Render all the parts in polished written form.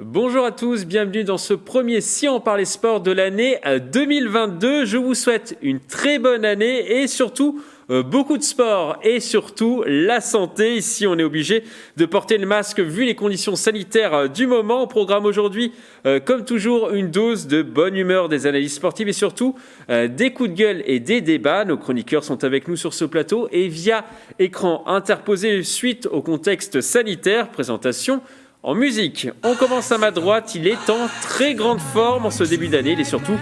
Bonjour à tous, bienvenue dans ce premier Si on parlait sport de l'année 2022. Je vous souhaite une très bonne année et surtout beaucoup de sport et surtout la santé. Ici, on est obligé de porter le masque vu les conditions sanitaires du moment. Au programme aujourd'hui, comme toujours, une dose de bonne humeur, des analyses sportives et surtout des coups de gueule et des débats. Nos chroniqueurs sont avec nous sur ce plateau et via écran interposé suite au contexte sanitaire. Présentation en musique. On commence à ma droite, il est en très grande forme en ce début d'année, il est surtout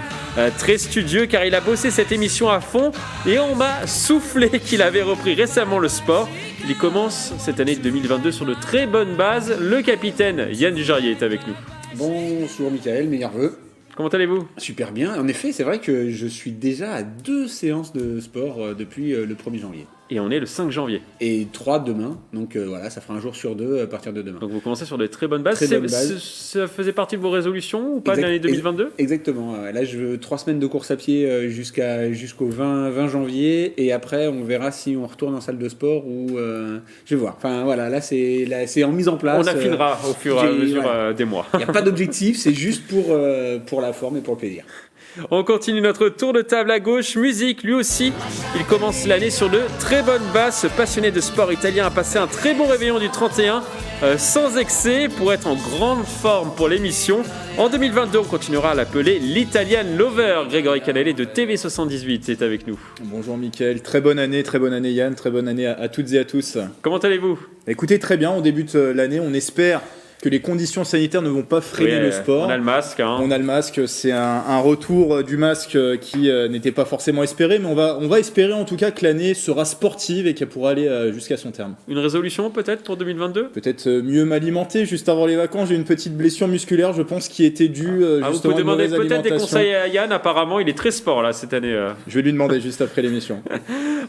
très studieux car il a bossé cette émission à fond et on m'a soufflé qu'il avait repris récemment le sport. Il commence cette année 2022 sur de très bonnes bases. Le capitaine Yann Dujarrier est avec nous. Bonjour Michael, meilleurs vœux. Comment allez-vous ? Super bien, en effet c'est vrai que je suis déjà à 2 séances de sport depuis le 1er janvier. Et on est le 5 janvier. Et 3 demain, donc voilà, ça fera un jour sur 2 à partir de demain. Donc vous commencez sur de très bonnes bases. Très bonnes bases. Ça faisait partie de vos résolutions ou pas de l'année 2022 ? Exactement, là je veux 3 semaines de course à pied jusqu'au 20 janvier et après on verra si on retourne en salle de sport ou je vais voir. Enfin voilà, là c'est en mise en place. On affinera au fur et à mesure des mois. Il n'y a pas d'objectif, c'est juste pour la forme et pour le plaisir. On continue notre tour de table à gauche. Musique, lui aussi, il commence l'année sur de très bonnes bases. Ce passionné de sport italien a passé un très bon réveillon du 31 sans excès pour être en grande forme pour l'émission. En 2022, on continuera à l'appeler l'Italian Lover. Grégory Canale de TV78 est avec nous. Bonjour Mickaël, très bonne année Yann, très bonne année à toutes et à tous. Comment allez-vous ? Écoutez, très bien, on débute l'année, on espère que les conditions sanitaires ne vont pas freiner le sport. On a le masque. On a le masque, c'est un retour du masque qui n'était pas forcément espéré, mais on va espérer en tout cas que l'année sera sportive et qu'elle pourra aller jusqu'à son terme. Une résolution peut-être pour 2022 ? Peut-être mieux m'alimenter. Juste avant les vacances, j'ai une petite blessure musculaire, je pense, qui était due justement vous pouvez à demander une mauvaise peut-être des alimentation. conseils à Yann, apparemment il est très sport là cette année. Je vais lui demander juste après l'émission.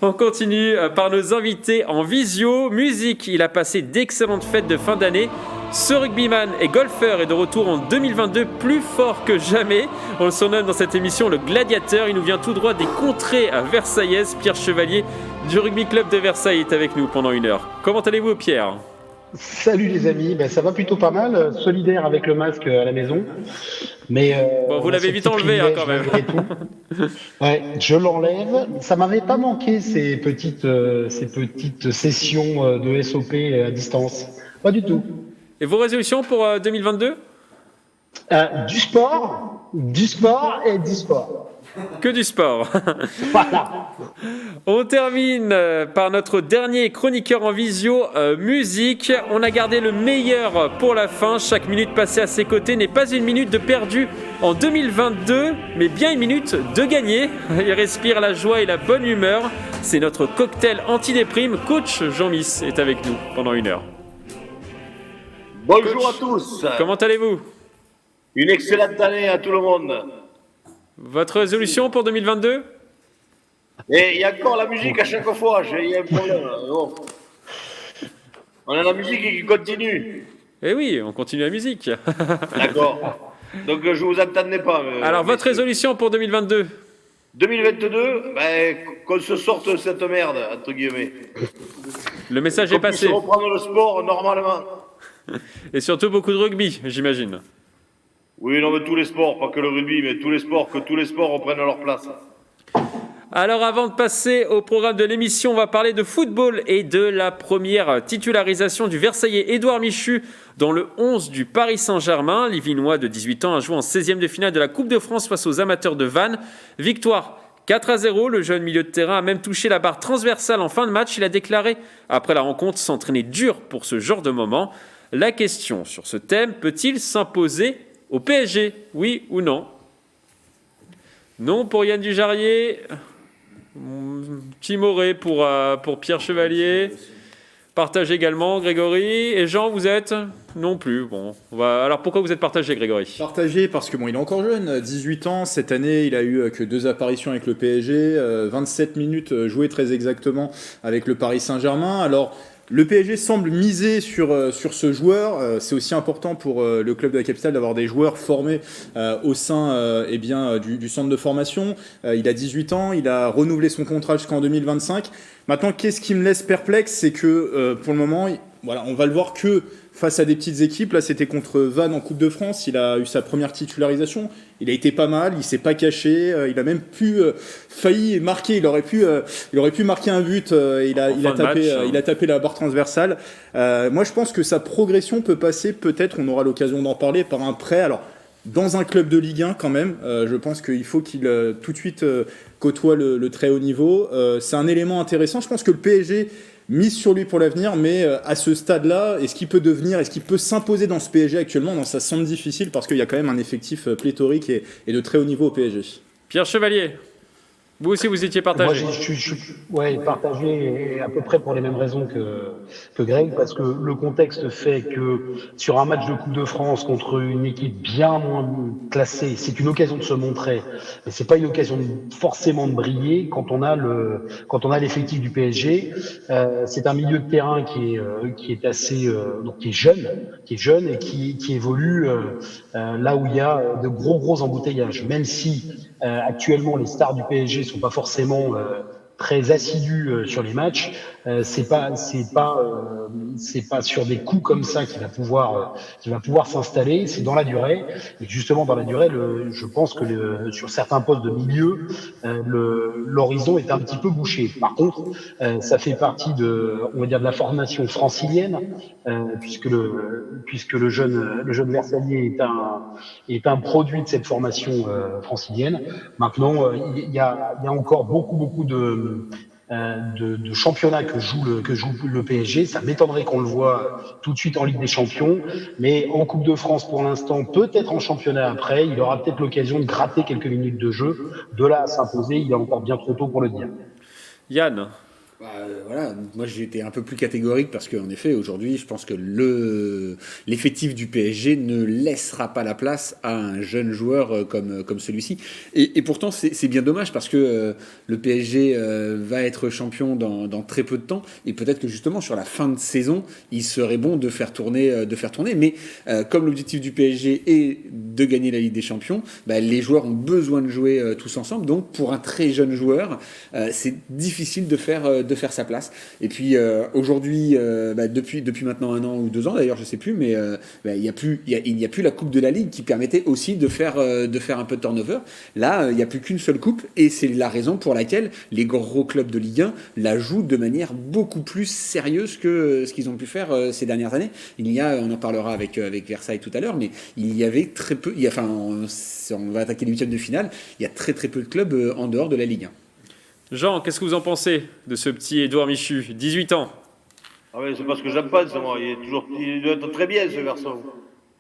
On continue par nos invités en visio. Musique, il a passé d'excellentes fêtes de fin d'année. Ce rugbyman et golfeur est de retour en 2022 plus fort que jamais. On le surnomme dans cette émission le gladiateur. Il nous vient tout droit des contrées versaillaises. Pierre Chevalier du Rugby Club de Versailles est avec nous pendant 1 heure. Comment allez-vous Pierre ? Salut les amis, ça va plutôt pas mal, solidaire avec le masque à la maison. Mais bon, vous l'avez vite enlevé quand même. Ouais, je l'enlève. Ça m'avait pas manqué ces petites sessions de SOP à distance. Pas du tout. Et vos résolutions pour 2022 ? Du sport et du sport. Que du sport. Voilà. On termine par notre dernier chroniqueur en visio, musique. On a gardé le meilleur pour la fin. Chaque minute passée à ses côtés n'est pas une minute de perdu en 2022, mais bien une minute de gagné. Il respire la joie et la bonne humeur. C'est notre cocktail anti-déprime. Coach Jean-Miss est avec nous pendant 1 heure. Bonjour à tous. Comment allez-vous ? Une excellente année à tout le monde. Votre résolution pour 2022 ? Et il y a encore la musique à chaque fois, il y a un problème. Bon. On a la musique qui continue. Eh oui, on continue la musique. D'accord. Donc je vous entendais pas. Alors votre résolution pour 2022 ? 2022, qu'on se sorte de cette merde, entre guillemets. Le message est passé. Qu'on puisse reprendre le sport normalement. Et surtout beaucoup de rugby, j'imagine. Oui, non, mais tous les sports, pas que le rugby, mais tous les sports, que tous les sports reprennent leur place. Alors avant de passer au programme de l'émission, on va parler de football et de la première titularisation du Versaillais Édouard Michu dans le 11 du Paris Saint-Germain. L'Yvinois de 18 ans a joué en 16e de finale de la Coupe de France face aux amateurs de Vannes. Victoire 4-0, le jeune milieu de terrain a même touché la barre transversale en fin de match. Il a déclaré après la rencontre s'entraîner dur pour ce genre de moment. La question sur ce thème, peut-il s'imposer au PSG, oui ou non ? Non pour Yann Dujarrier, timoré pour Pierre Chevalier, partagé également Grégory, et Jean, vous êtes ? Non plus. Bon, alors pourquoi vous êtes partagé Grégory ? Partagé parce que il est encore jeune, 18 ans, cette année il a eu que 2 apparitions avec le PSG, 27 minutes jouées très exactement avec le Paris Saint-Germain, alors le PSG semble miser sur ce joueur. C'est aussi important pour le club de la capitale d'avoir des joueurs formés au sein du centre de formation. Il a 18 ans, il a renouvelé son contrat jusqu'en 2025. Maintenant, qu'est-ce qui me laisse perplexe, c'est que pour le moment, voilà, on va le voir que face à des petites équipes. Là, c'était contre Vannes en Coupe de France. Il a eu sa première titularisation. Il a été pas mal. Il s'est pas caché. Il a même failli marquer. Il aurait pu marquer un but. Il a tapé la barre transversale. Moi, je pense que sa progression peut passer, peut-être, on aura l'occasion d'en parler, par un prêt. Alors, dans un club de Ligue 1 quand même, je pense qu'il faut qu'il tout de suite côtoie le très haut niveau. C'est un élément intéressant. Je pense que le PSG mise sur lui pour l'avenir, mais à ce stade-là, est-ce qu'il peut s'imposer dans ce PSG actuellement? Non, ça semble difficile parce qu'il y a quand même un effectif pléthorique et de très haut niveau au PSG. Pierre Chevalier, vous aussi vous étiez partagé. Moi, je suis partagé et à peu près pour les mêmes raisons que Greg, parce que le contexte fait que sur un match de Coupe de France contre une équipe bien moins classée, c'est une occasion de se montrer, mais c'est pas une occasion forcément de briller quand on a l'effectif du PSG. C'est un milieu de terrain qui est assez donc qui est jeune et qui évolue là où il y a de gros embouteillages, même si actuellement les stars du PSG sont pas forcément très assidus sur les matchs. C'est pas sur des coups comme ça qu'il va pouvoir s'installer. C'est dans la durée. Et justement dans la durée, je pense que sur certains postes de milieu, l'horizon est un petit peu bouché. Par contre, ça fait partie on va dire de la formation francilienne, puisque le jeune Versalier est un produit de cette formation francilienne. Maintenant, il y a encore beaucoup de championnats que joue le PSG. Ça m'étonnerait qu'on le voit tout de suite en Ligue des Champions, mais en Coupe de France pour l'instant, peut-être en championnat après, il aura peut-être l'occasion de gratter quelques minutes de jeu. De là à s'imposer, il est encore bien trop tôt pour le dire. Yann. Voilà, moi j'ai été un peu plus catégorique parce qu'en effet aujourd'hui je pense que l'effectif du PSG ne laissera pas la place à un jeune joueur comme celui-ci et pourtant c'est bien dommage parce que le PSG va être champion dans très peu de temps et peut-être que justement sur la fin de saison il serait bon de faire tourner mais comme l'objectif du PSG est de gagner la Ligue des Champions, les joueurs ont besoin de jouer tous ensemble, donc pour un très jeune joueur c'est difficile de faire sa place. Et puis aujourd'hui, depuis maintenant 1 an ou 2 ans d'ailleurs, je sais plus, mais il n'y a plus la Coupe de la Ligue qui permettait aussi de faire un peu de turnover. Là, il n'y a plus qu'une seule coupe et c'est la raison pour laquelle les gros clubs de Ligue 1 la jouent de manière beaucoup plus sérieuse que ce qu'ils ont pu faire ces dernières années. On en parlera avec Versailles tout à l'heure, mais il y avait très peu, on va attaquer les huitièmes de finale, il y a très peu de clubs en dehors de la Ligue 1. Jean, qu'est-ce que vous en pensez de ce petit Édouard Michu, 18 ans? Ah ouais, c'est pas ce que j'aime pas, c'est moi. Il doit être très bien ce garçon.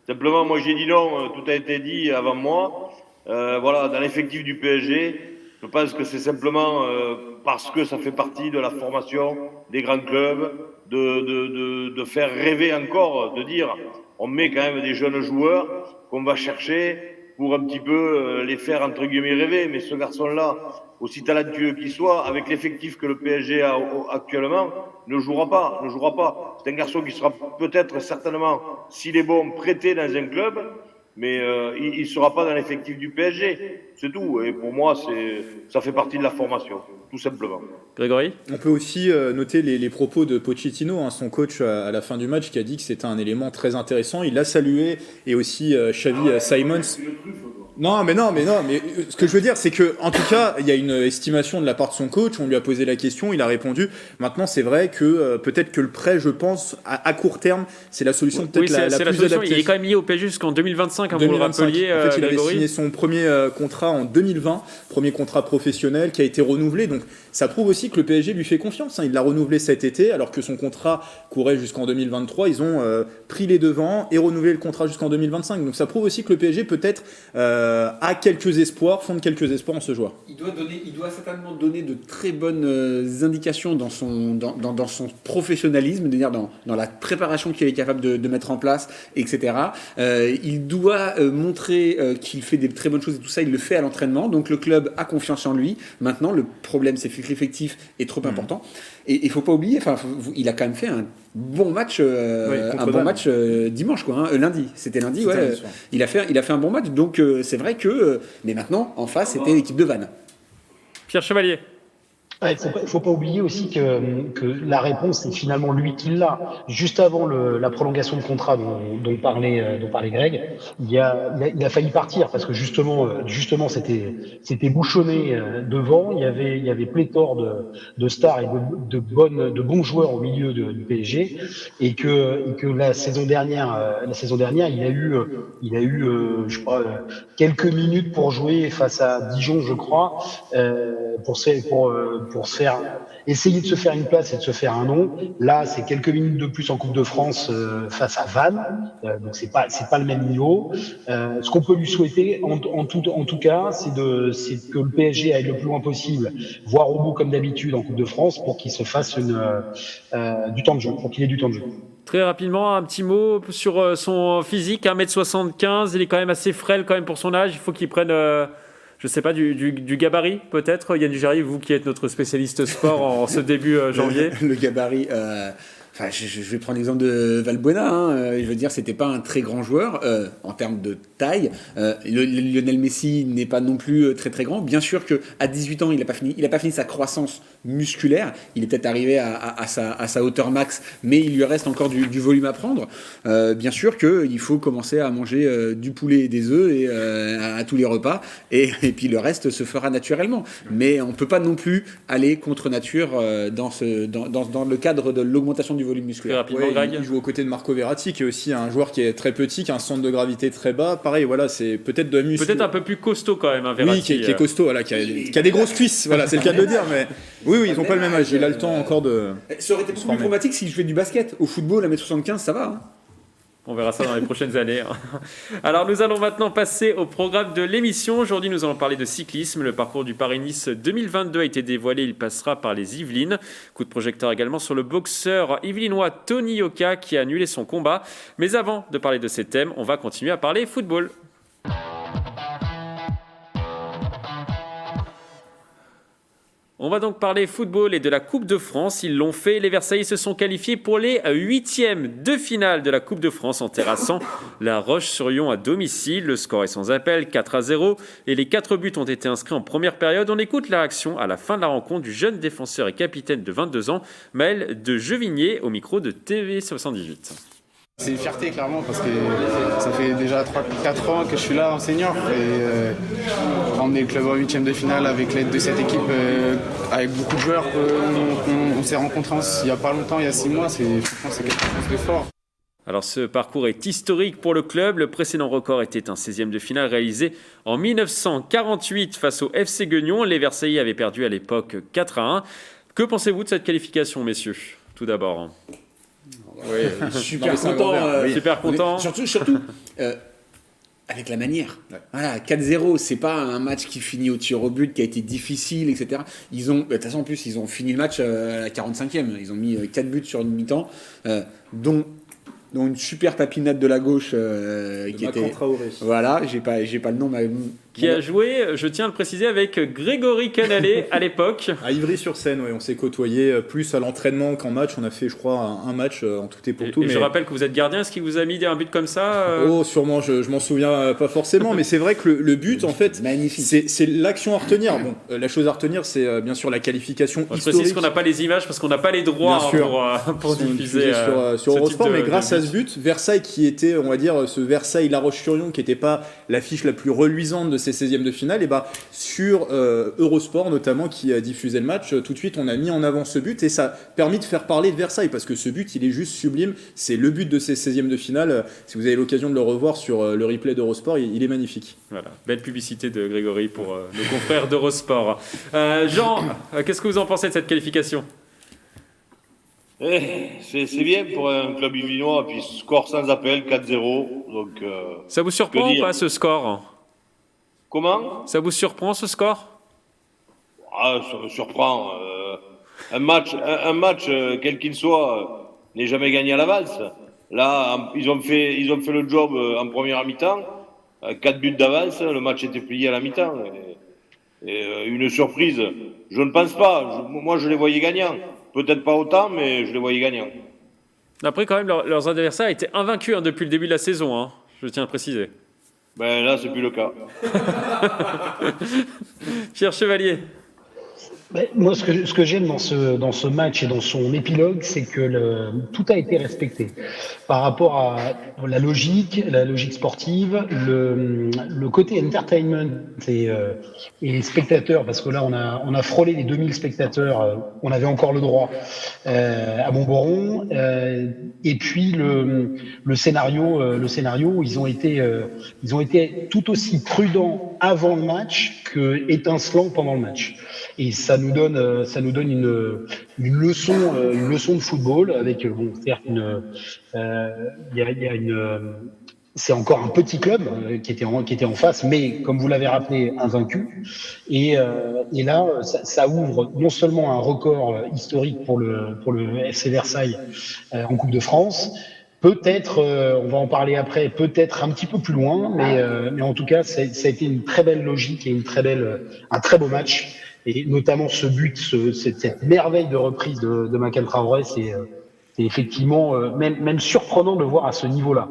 Simplement, moi j'ai dit non, tout a été dit avant moi. Voilà, dans l'effectif du PSG, je pense que c'est simplement parce que ça fait partie de la formation des grands clubs, de faire rêver encore, de dire on met quand même des jeunes joueurs qu'on va chercher pour un petit peu les faire entre guillemets rêver. Mais ce garçon-là, aussi talentueux qu'il soit, avec l'effectif que le PSG a actuellement, ne jouera pas. C'est un garçon qui sera peut-être, certainement, s'il est bon, prêté dans un club, mais il ne sera pas dans l'effectif du PSG. C'est tout. Et pour moi, ça fait partie de la formation, tout simplement. Grégory ? On peut aussi noter les propos de Pochettino, son coach à la fin du match, qui a dit que c'était un élément très intéressant. Il l'a salué, et aussi Xavi Simons. Non, mais ce que je veux dire, c'est que, en tout cas, il y a une estimation de la part de son coach. On lui a posé la question, il a répondu. Maintenant, c'est vrai que peut-être que le prêt, je pense, à court terme, c'est la solution peut-être la plus adaptée. Il est quand même lié au PSG jusqu'en 2025, vous le rappeliez. En fait, il avait signé son premier contrat en 2020, premier contrat professionnel qui a été renouvelé. Donc, ça prouve aussi que le PSG lui fait confiance. Il l'a renouvelé cet été, alors que son contrat courait jusqu'en 2023. Ils ont pris les devants et renouvelé le contrat jusqu'en 2025. Donc, ça prouve aussi que le PSG peut-être a quelques espoirs, fonde quelques espoirs en ce joueur. Il doit certainement donner de très bonnes indications dans son professionnalisme, c'est-à-dire dans la préparation qu'il est capable de mettre en place, etc. Il doit montrer qu'il fait des très bonnes choses et tout ça, il le fait à l'entraînement, donc le club a confiance en lui. Maintenant, le problème, c'est que l'effectif est trop important. Et il ne faut pas oublier, il a quand même fait un bon match, dimanche, lundi. C'était lundi, ouais. Il a fait un bon match, donc c'est vrai que. Mais maintenant, en face, c'était l'équipe de Vannes. Pierre Chevalier. Faut pas oublier aussi que la réponse, c'est finalement lui qui l'a. Juste avant la prolongation de contrat dont parlait Greg, il a failli partir parce que justement, c'était bouchonné devant. Il y avait pléthore de stars et de bons joueurs au milieu du PSG, et que la saison dernière, il a eu, je crois, quelques minutes pour jouer face à Dijon, je crois, pour se faire essayer de se faire une place et de se faire un nom. Là, c'est quelques minutes de plus en Coupe de France face à Vannes, donc c'est pas le même niveau. Ce qu'on peut lui souhaiter, en tout cas, c'est que le PSG aille le plus loin possible, voire au bout comme d'habitude en Coupe de France, pour qu'il se fasse du temps de jeu, pour qu'il ait du temps de jeu. Très rapidement, un petit mot sur son physique, 1m75, il est quand même assez frêle quand même pour son âge, il faut qu'il prenne, je sais pas, du gabarit peut-être. Yann Dugéry, vous qui êtes notre spécialiste sport en ce début janvier. Le gabarit, enfin, je vais prendre l'exemple de Valbuena. Je veux dire, c'était pas un très grand joueur en termes de taille. Lionel Messi n'est pas non plus très très grand. Bien sûr que à 18 ans, il a pas fini sa croissance musculaire. Il est peut-être arrivé à sa hauteur max, mais il lui reste encore du volume à prendre. Bien sûr qu'il faut commencer à manger du poulet et des œufs et à tous les repas, et puis le reste se fera naturellement. Mais on peut pas non plus aller contre nature dans le cadre de l'augmentation du volume musculaire. Il joue aux côtés de Marco Verratti, qui est aussi un joueur qui est très petit, qui a un centre de gravité très bas. Pareil, voilà, c'est peut-être de muscle. Peut-être un peu plus costaud quand même, Verratti. Oui, qui est costaud, voilà, qui a des grosses cuisses, voilà, c'est le cas de le dire. Mais oui, ils n'ont pas le même âge. Il a le temps encore de. Ça aurait été beaucoup plus problématique s'il jouait du basket. Au football, 1m75, ça va. Hein. On verra ça dans les prochaines années. Alors nous allons maintenant passer au programme de l'émission. Aujourd'hui, nous allons parler de cyclisme. Le parcours du Paris-Nice 2022 a été dévoilé. Il passera par les Yvelines. Coup de projecteur également sur le boxeur yvelinois Tony Yoka qui a annulé son combat. Mais avant de parler de ces thèmes, on va continuer à parler football. On va donc parler football et de la Coupe de France. Ils l'ont fait. Les Versaillais se sont qualifiés pour les huitièmes de finale de la Coupe de France en terrassant la Roche-sur-Yon à domicile. Le score est sans appel, 4-0. Et les 4 buts ont été inscrits en première période. On écoute la réaction à la fin de la rencontre du jeune défenseur et capitaine de 22 ans, Maël de Jevigné, au micro de TV78. C'est une fierté clairement parce que ça fait déjà 3-4 ans que je suis là en senior et emmener le club en 8e de finale avec l'aide de cette équipe, avec beaucoup de joueurs qu'on s'est rencontrés il n'y a pas longtemps, il y a 6 mois, c'est quelque chose de fort. Alors ce parcours est historique pour le club. Le précédent record était un 16e de finale réalisé en 1948 face au FC Guignon. Les Versaillais avaient perdu à l'époque 4-1. Que pensez-vous de cette qualification, messieurs ? Tout d'abord. Oui, super content. Super content. Surtout avec la manière. Ouais. Voilà, 4-0, c'est pas un match qui finit au tir au but, qui a été difficile, etc. De toute façon, en plus, ils ont fini le match à la 45e. Ils ont mis 4 buts sur une mi-temps, dont une super papinade de la gauche qui était. Voilà, j'ai pas le nom. Qui a joué, je tiens à le préciser, avec Grégory Canalé à l'époque. À Ivry-sur-Seine, oui, on s'est côtoyé plus à l'entraînement qu'en match. On a fait, je crois, un match en tout et pour tout. Et je rappelle que vous êtes gardien. Est-ce qu'il vous a mis un but comme ça Oh, sûrement, je m'en souviens pas forcément. Mais c'est vrai que le but, en fait, c'est l'action à retenir. Bon, la chose à retenir, c'est bien sûr la qualification historique. Je précise qu'on n'a pas les images parce qu'on n'a pas les droits pour diffuser sur Eurosport. Mais grâce à ce but, Versailles, qui était, on va dire, ce Versailles-La Roche-sur-Yon, qui n'était pas l'affiche la plus reluisante de ces 16e de finale, et sur Eurosport notamment, qui a diffusé le match, tout de suite on a mis en avant ce but et ça a permis de faire parler de Versailles parce que ce but il est juste sublime, c'est le but de ces 16e de finale. Si vous avez l'occasion de le revoir sur le replay d'Eurosport, il est magnifique. Voilà, belle publicité de Grégory pour nos confrères d'Eurosport. Jean, qu'est-ce que vous en pensez de cette qualification ? C'est bien pour un club yvelinois, puis score sans appel, 4-0. Donc, ça vous surprend ou pas ce score ? Comment ? Ça vous surprend ce score ? Ça me surprend. Un match, quel qu'il soit, n'est jamais gagné à la valse. Là, ils ont fait le job en première mi-temps. 4 buts d'avance, le match était plié à la mi-temps. Et une surprise, je ne pense pas. Moi, je les voyais gagnants. Peut-être pas autant, mais je les voyais gagnants. Après, quand même, leurs adversaires étaient invaincus depuis le début de la saison. Je tiens à préciser. Ben là, c'est plus le cas. Pierre Chevalier. Moi, ce que j'aime dans ce match et dans son épilogue, c'est que tout a été respecté par rapport à la logique sportive, le côté entertainment et les spectateurs, parce que là, on a frôlé les 2000 spectateurs, on avait encore le droit à Montboron, et puis le scénario, ils ont été tout aussi prudents avant le match que étincelants pendant le match. Et ça nous donne une leçon de football avec bon, certes c'est encore un petit club qui était en face, mais comme vous l'avez rappelé, invaincu. Et là, ça ouvre non seulement un record historique pour le FC Versailles en Coupe de France. Peut-être, on va en parler après, peut-être un petit peu plus loin, mais en tout cas, ça a été une très belle logique et un très beau match. Et notamment ce but, cette merveille de reprise de Makan Traoré, c'est effectivement même surprenant de le voir à ce niveau-là.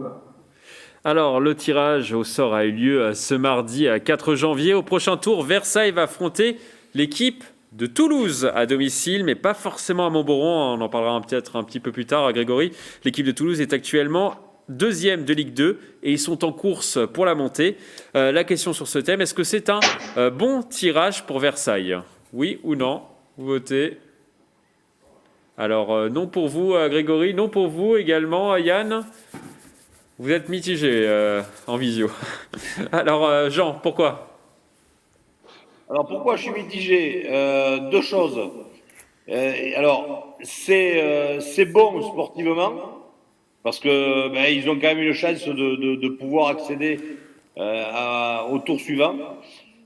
Alors, le tirage au sort a eu lieu ce mardi 4 janvier. Au prochain tour, Versailles va affronter l'équipe de Toulouse à domicile, mais pas forcément à Montboron. On en parlera peut-être un petit peu plus tard, Grégory. L'équipe de Toulouse est actuellement deuxième de Ligue 2 et ils sont en course pour la montée. La question sur ce thème, est-ce que c'est un bon tirage pour Versailles ? Oui ou non ? Vous votez. Alors, non pour vous, Grégory, non pour vous également, Yann. Vous êtes mitigé en visio. Alors, Jean, pourquoi ? Alors pourquoi je suis mitigé ? Deux choses. Alors, c'est bon sportivement, parce que ils ont quand même une chance de pouvoir accéder au tour suivant.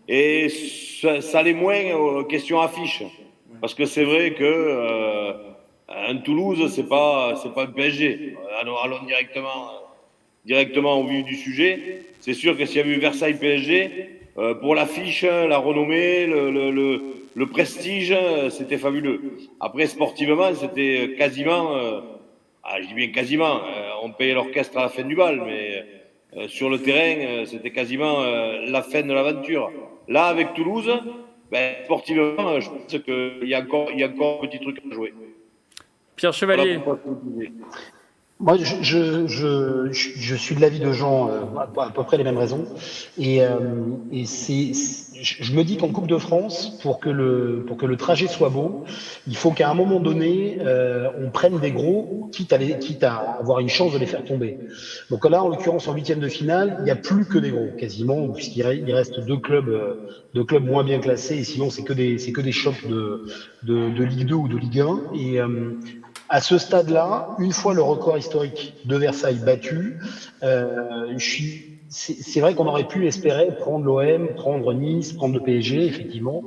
Et ça l'est moins aux questions affiches. Parce que c'est vrai que un Toulouse, c'est pas un PSG. Allons directement au vif du sujet. C'est sûr que s'il y avait eu Versailles PSG, pour l'affiche, la renommée, le prestige, c'était fabuleux. Après, sportivement, c'était quasiment, je dis bien quasiment, on payait l'orchestre à la fin du bal, mais sur le terrain, c'était quasiment la fin de l'aventure. Là, avec Toulouse, sportivement, je pense qu'il y a encore un petit truc à jouer. Pierre Chevalier. Moi, je suis de l'avis de Jean, à peu près les mêmes raisons. Et je me dis qu'en Coupe de France, pour que le trajet soit beau, il faut qu'à un moment donné, on prenne des gros, quitte à avoir une chance de les faire tomber. Donc là, en l'occurrence, en huitième de finale, il n'y a plus que des gros, quasiment, puisqu'il reste deux clubs moins bien classés, et sinon c'est que des chocs de Ligue 2 ou de Ligue 1. Et à ce stade-là, une fois le record historique de Versailles battu, c'est vrai qu'on aurait pu espérer prendre l'OM, prendre Nice, prendre le PSG, effectivement,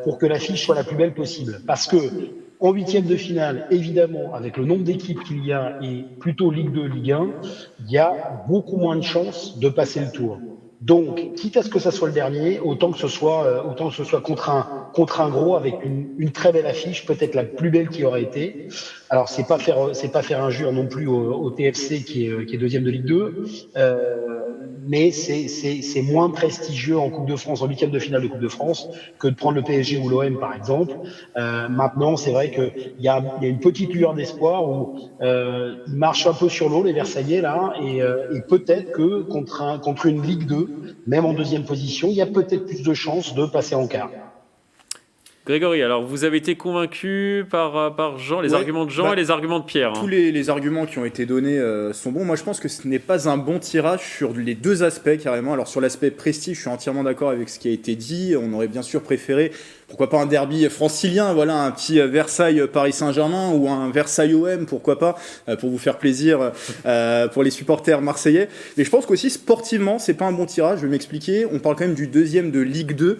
pour que l'affiche soit la plus belle possible. Parce que en huitième de finale, évidemment, avec le nombre d'équipes qu'il y a et plutôt Ligue 2, Ligue 1, il y a beaucoup moins de chances de passer le tour. Donc, quitte à ce que ça soit le dernier, autant que ce soit contre un gros avec une très belle affiche, peut-être la plus belle qui aurait été. Alors, c'est pas faire injure non plus au TFC qui est deuxième de Ligue 2, mais c'est moins prestigieux en Coupe de France, en huitième de finale de Coupe de France, que de prendre le PSG ou l'OM par exemple. Maintenant, c'est vrai qu'il y a une petite lueur d'espoir où ils marchent un peu sur l'eau les Versaillais là, et peut-être que contre une Ligue 2, même en deuxième position, il y a peut-être plus de chances de passer en quart. Grégory, alors vous avez été convaincu par Jean, les arguments de Jean et les arguments de Pierre. Tous les arguments qui ont été donnés sont bons. Moi, je pense que ce n'est pas un bon tirage sur les deux aspects, carrément. Alors, sur l'aspect prestige, je suis entièrement d'accord avec ce qui a été dit. On aurait bien sûr préféré, pourquoi pas un derby francilien, voilà, un petit Versailles-Paris Saint-Germain ou un Versailles-OM, pourquoi pas, pour vous faire plaisir pour les supporters marseillais. Mais je pense qu'aussi, sportivement, c'est pas un bon tirage. Je vais m'expliquer. On parle quand même du deuxième de Ligue 2.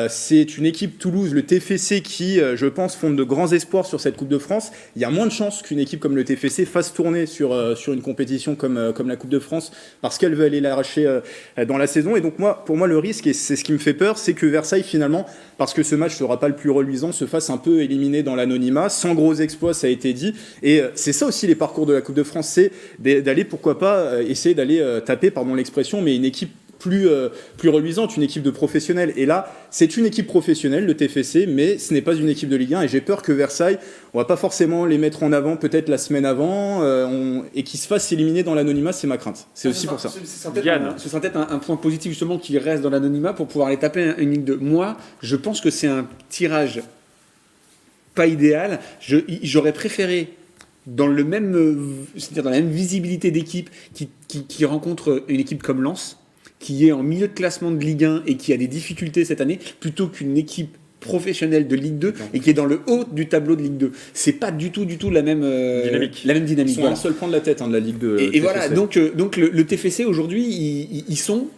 C'est une équipe Toulouse, le TFC, qui, je pense, fonde de grands espoirs sur cette Coupe de France. Il y a moins de chances qu'une équipe comme le TFC fasse tourner sur une compétition comme la Coupe de France, parce qu'elle veut aller l'arracher dans la saison. Et donc, pour moi, le risque, et c'est ce qui me fait peur, c'est que Versailles, finalement, parce que ce match ne sera pas le plus reluisant, se fasse un peu éliminer dans l'anonymat, sans gros exploits, ça a été dit. Et c'est ça aussi les parcours de la Coupe de France, c'est d'aller, pourquoi pas, essayer d'aller taper, pardon l'expression, mais une équipe plus reluisante, une équipe de professionnels. Et là, c'est une équipe professionnelle, le TFC, mais ce n'est pas une équipe de Ligue 1. Et j'ai peur que Versailles, on va pas forcément les mettre en avant peut-être la semaine avant et qu'ils se fassent éliminer dans l'anonymat, c'est ma crainte. C'est aussi pour ça. Ce sera peut-être un point positif justement qu'ils restent dans l'anonymat pour pouvoir aller taper une Ligue 2. Moi, je pense que c'est un tirage pas idéal. J'aurais préféré c'est-à-dire dans la même visibilité d'équipe qui rencontre une équipe comme Lens, qui est en milieu de classement de Ligue 1 et qui a des difficultés cette année, plutôt qu'une équipe professionnelle de Ligue 2 et qui est dans le haut du tableau de Ligue 2. C'est pas du tout la même dynamique. Ils sont voilà. un seul point de la tête de la Ligue 2. Et voilà, donc le TFC aujourd'hui, ils sont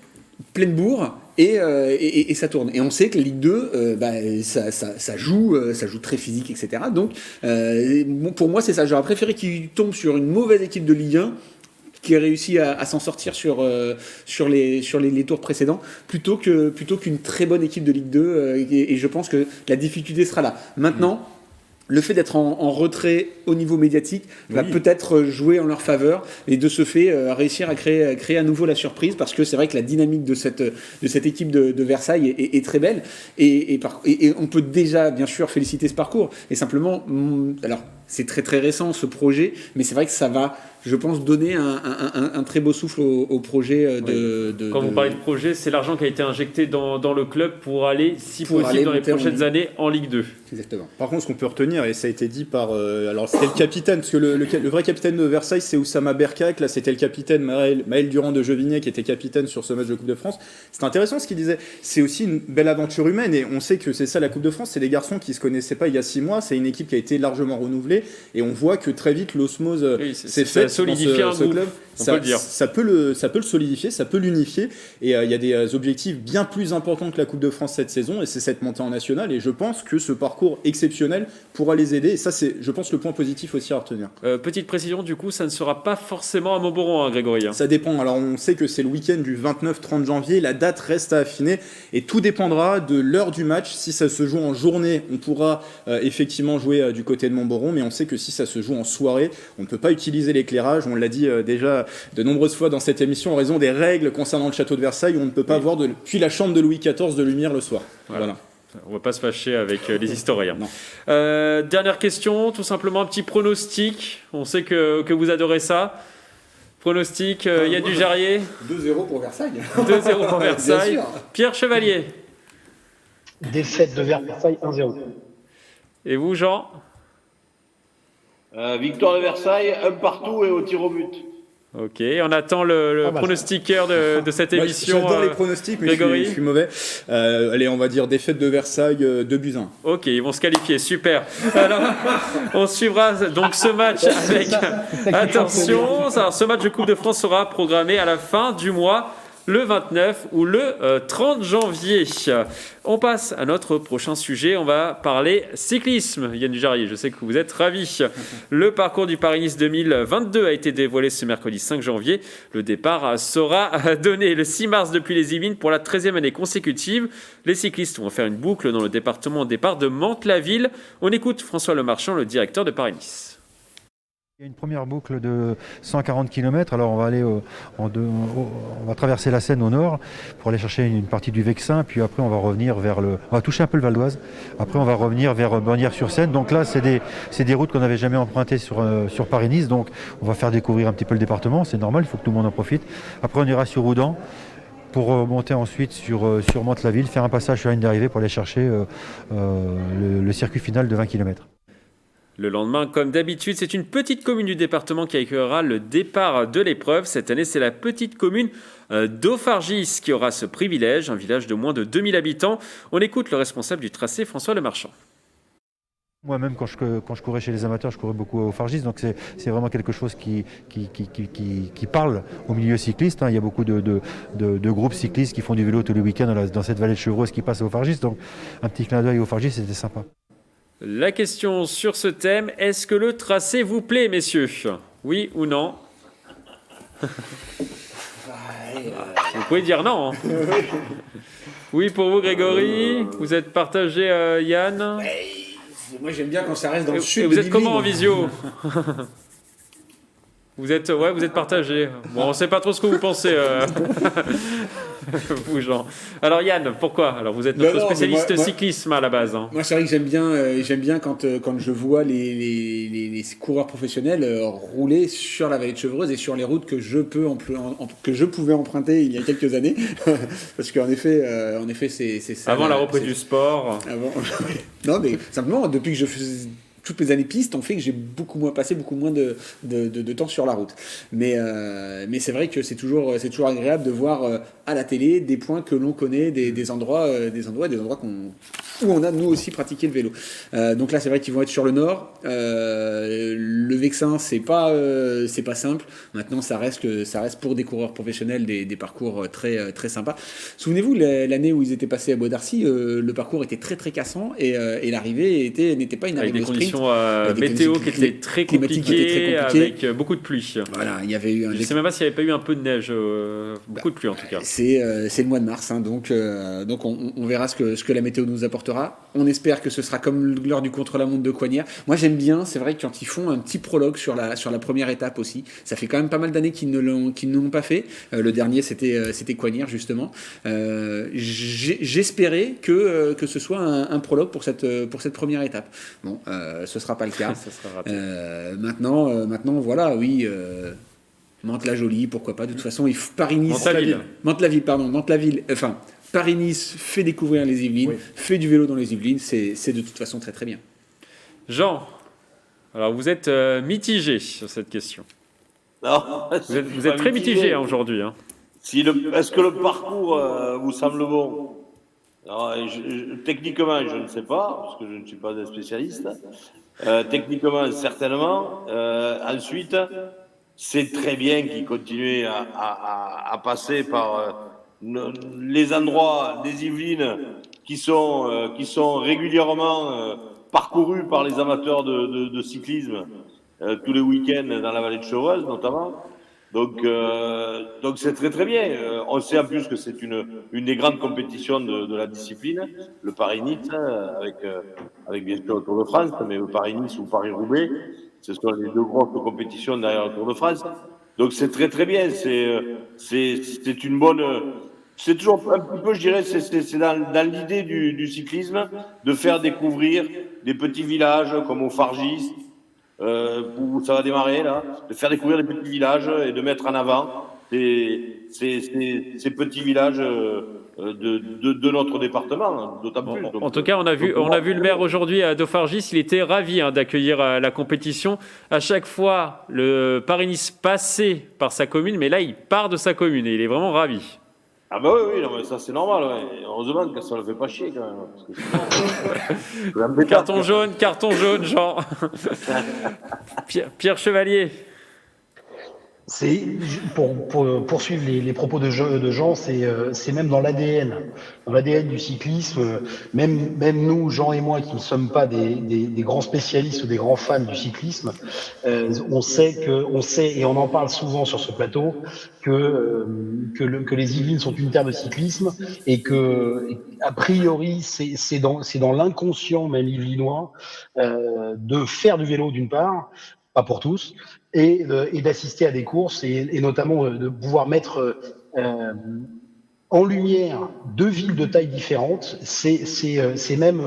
pleine bourre et ça tourne. Et on sait que la Ligue 2, ça joue très physique, etc. Donc, pour moi, c'est ça. J'aurais préféré qu'ils tombent sur une mauvaise équipe de Ligue 1 qui a réussi à s'en sortir sur les tours précédents, plutôt qu'une très bonne équipe de Ligue 2. Et je pense que la difficulté sera là. Maintenant, le fait d'être en retrait au niveau médiatique va peut-être jouer en leur faveur et de ce fait réussir à créer à nouveau la surprise, parce que c'est vrai que la dynamique de cette équipe de Versailles est très belle et on peut déjà bien sûr féliciter ce parcours et simplement alors c'est très très récent ce projet, mais c'est vrai que ça va, je pense, donner un très beau souffle au projet Quand vous parlez de projet, c'est l'argent qui a été injecté dans le club pour aller, si possible, dans les prochaines années en Ligue 2. Exactement. Par contre, ce qu'on peut retenir, et ça a été dit par... alors, c'était le capitaine, parce que le vrai capitaine de Versailles, c'est Oussama Berkak. Là, c'était le capitaine Maël Durand de Jevigné qui était capitaine sur ce match de Coupe de France. C'est intéressant ce qu'il disait. C'est aussi une belle aventure humaine, et on sait que c'est ça la Coupe de France. C'est des garçons qui ne se connaissaient pas il y a 6 mois. C'est une équipe qui a été largement renouvelée, et on voit que très vite, l'osmose s'est faite dans ce club. Ça peut le solidifier, ça peut l'unifier, et il y a des objectifs bien plus importants que la Coupe de France cette saison, et c'est cette montée en nationale, et je pense que ce parcours exceptionnel pourra les aider, et ça c'est, je pense, le point positif aussi à retenir. Petite précision, du coup, ça ne sera pas forcément à Montboron, hein, Grégory. Ça dépend, alors on sait que c'est le week-end du 29-30 janvier, la date reste à affiner, et tout dépendra de l'heure du match. Si ça se joue en journée, on pourra effectivement jouer du côté de Montboron, mais on sait que si ça se joue en soirée, on ne peut pas utiliser l'éclairage, on l'a dit déjà de nombreuses fois dans cette émission en raison des règles concernant le château de Versailles, où on ne peut pas voir depuis la chambre de Louis XIV de lumière le soir. Voilà. On ne va pas se fâcher avec les historiens. Dernière question, tout simplement un petit pronostic. On sait que vous adorez ça. Pronostic, Yann Dujarrier. 2-0 pour Versailles. 2-0 pour Versailles. Pierre Chevalier. Défaite de Versailles 1-0. Et vous, Jean? Victoire de Versailles, un partout et au tir au but. Ok, on attend le pronostiqueur de cette émission. J'adore les pronostics, mais je suis mauvais. Allez, on va dire défaite de Versailles, 2-1. Ok, ils vont se qualifier, super. Alors, on suivra donc ce match avec attention. Alors, ce match de Coupe de France sera programmé à la fin du mois, le 29 ou le 30 janvier. On passe à notre prochain sujet. On va parler cyclisme. Yann Dujarrier, je sais que vous êtes ravi. Le parcours du Paris-Nice 2022 a été dévoilé ce mercredi 5 janvier. Le départ sera donné le 6 mars depuis les Yvelines pour la 13e année consécutive. Les cyclistes vont faire une boucle dans le département au départ de Mantes-la-Ville. On écoute François Lemarchand, le directeur de Paris-Nice. Il y a une première boucle de 140 km, alors on va aller on va traverser la Seine au nord pour aller chercher une partie du Vexin, puis après on va revenir on va toucher un peu le Val d'Oise, après on va revenir vers Bonnières-sur-Seine. Donc là c'est des routes qu'on n'avait jamais empruntées sur Paris-Nice, donc on va faire découvrir un petit peu le département, c'est normal, il faut que tout le monde en profite. Après on ira sur Houdan pour monter ensuite sur Mantes-la-Ville, faire un passage sur la ligne d'arrivée pour aller chercher le circuit final de 20 km. Le lendemain, comme d'habitude, c'est une petite commune du département qui accueillera le départ de l'épreuve. Cette année, c'est la petite commune d'Auffargis qui aura ce privilège, un village de moins de 2000 habitants. On écoute le responsable du tracé, François Lemarchand. Moi-même, quand je courais chez les amateurs, je courais beaucoup à Auffargis, donc c'est vraiment quelque chose qui parle au milieu cycliste. Il y a beaucoup de groupes cyclistes qui font du vélo tous les week-ends dans cette vallée de Chevreuse qui passe à Auffargis, donc un petit clin d'œil à Auffargis, c'était sympa. La question sur ce thème, est-ce que le tracé vous plaît, messieurs? Oui ou non? Vous pouvez dire non. Hein. Oui pour vous, Grégory. Vous êtes partagé, Yann. Moi j'aime bien quand ça reste dans le sud. Vous êtes comment en visio? Vous êtes partagé. Bon, on ne sait pas trop ce que vous pensez, vous, Jean. Alors, Yann, pourquoi? Alors, vous êtes notre spécialiste cyclisme à la base. Hein. Moi, c'est vrai que j'aime bien quand je vois les coureurs professionnels rouler sur la vallée de Chevreuse et sur les routes que je pouvais emprunter il y a quelques années. Parce qu'en effet, c'est ça. Avant la reprise du sport. Non, mais simplement, depuis que je faisais toutes mes années piste ont fait que j'ai passé beaucoup moins de temps sur la route. Mais c'est vrai que c'est toujours agréable de voir à la télé des points que l'on connaît, des endroits où on a nous aussi pratiqué le vélo. Donc là, c'est vrai qu'ils vont être sur le nord. Le Vexin, c'est pas simple. Maintenant, ça reste pour des coureurs professionnels des parcours très très sympas. Souvenez-vous l'année où ils étaient passés à Bois d'Arcy, le parcours était très très cassant et l'arrivée n'était pas une arrivée avec des sprint. Conditions météo qui étaient très compliquées, avec beaucoup de pluie. Voilà, il y avait eu je ne sais même pas s'il n'y avait pas eu un peu de neige, beaucoup de pluie en tout cas. C'est le mois de mars, hein, donc on verra ce que la météo nous apportera. On espère que ce sera comme lors du contre-la-montre de Coignères. Moi j'aime bien, c'est vrai que quand ils font un petit prologue sur la première étape aussi, ça fait quand même pas mal d'années qu'ils ne l'ont pas fait. Le dernier c'était Coignères justement. J'espérais que ce soit un prologue pour cette première étape. Bon, ce sera pas le cas. Ça sera raté. Maintenant voilà, oui. Mantes-la-Jolie, pourquoi pas. De toute façon, Paris-Nice. Mantes-la-Ville. Enfin, Paris-Nice fait découvrir les Yvelines, fait du vélo dans les Yvelines. C'est de toute façon très très bien. Jean, alors vous êtes mitigé sur cette question. Non, vous êtes très mitigé hein, aujourd'hui. Hein. Est-ce que le parcours vous semble bon? Alors, techniquement, je ne sais pas, parce que je ne suis pas un spécialiste. Techniquement, certainement. Ensuite, c'est très bien qu'ils continuent à passer par les endroits des Yvelines qui sont régulièrement parcourus par les amateurs de cyclisme tous les week-ends dans la vallée de Chevreuse, notamment. Donc c'est très très bien. On sait en plus que c'est une des grandes compétitions de la discipline, le Paris-Nice, avec bien sûr le Tour de France, mais le Paris-Nice ou Paris-Roubaix, ce sont les deux grosses compétitions derrière le Tour de France. Donc c'est très très bien. C'est une bonne. C'est toujours un petit peu, je dirais, c'est dans l'idée du cyclisme de faire découvrir des petits villages comme au Fargis. Où ça va démarrer là, de faire découvrir les petits villages et de mettre en avant ces petits villages de notre département, d'autant plus. Donc, en tout cas, on a vu le maire aujourd'hui à Dauphargis, il était ravi d'accueillir la compétition. À chaque fois, le Paris-Nice passait par sa commune, mais là, il part de sa commune et il est vraiment ravi. Ah bah oui, non, mais ça c'est normal, ouais. Heureusement que ça ne le fait pas chier quand même. Parce que carton jaune, Jean. Pierre Chevalier. C'est pour poursuivre les propos de Jean, c'est même dans l'ADN du cyclisme. Même nous, Jean et moi, qui ne sommes pas des grands spécialistes ou des grands fans du cyclisme, on sait et on en parle souvent sur ce plateau que les Yvelines sont une terre de cyclisme et que a priori c'est dans l'inconscient même yvelinois de faire du vélo d'une part, pas pour tous, et d'assister à des courses et notamment de pouvoir mettre en lumière deux villes de taille différentes. C'est même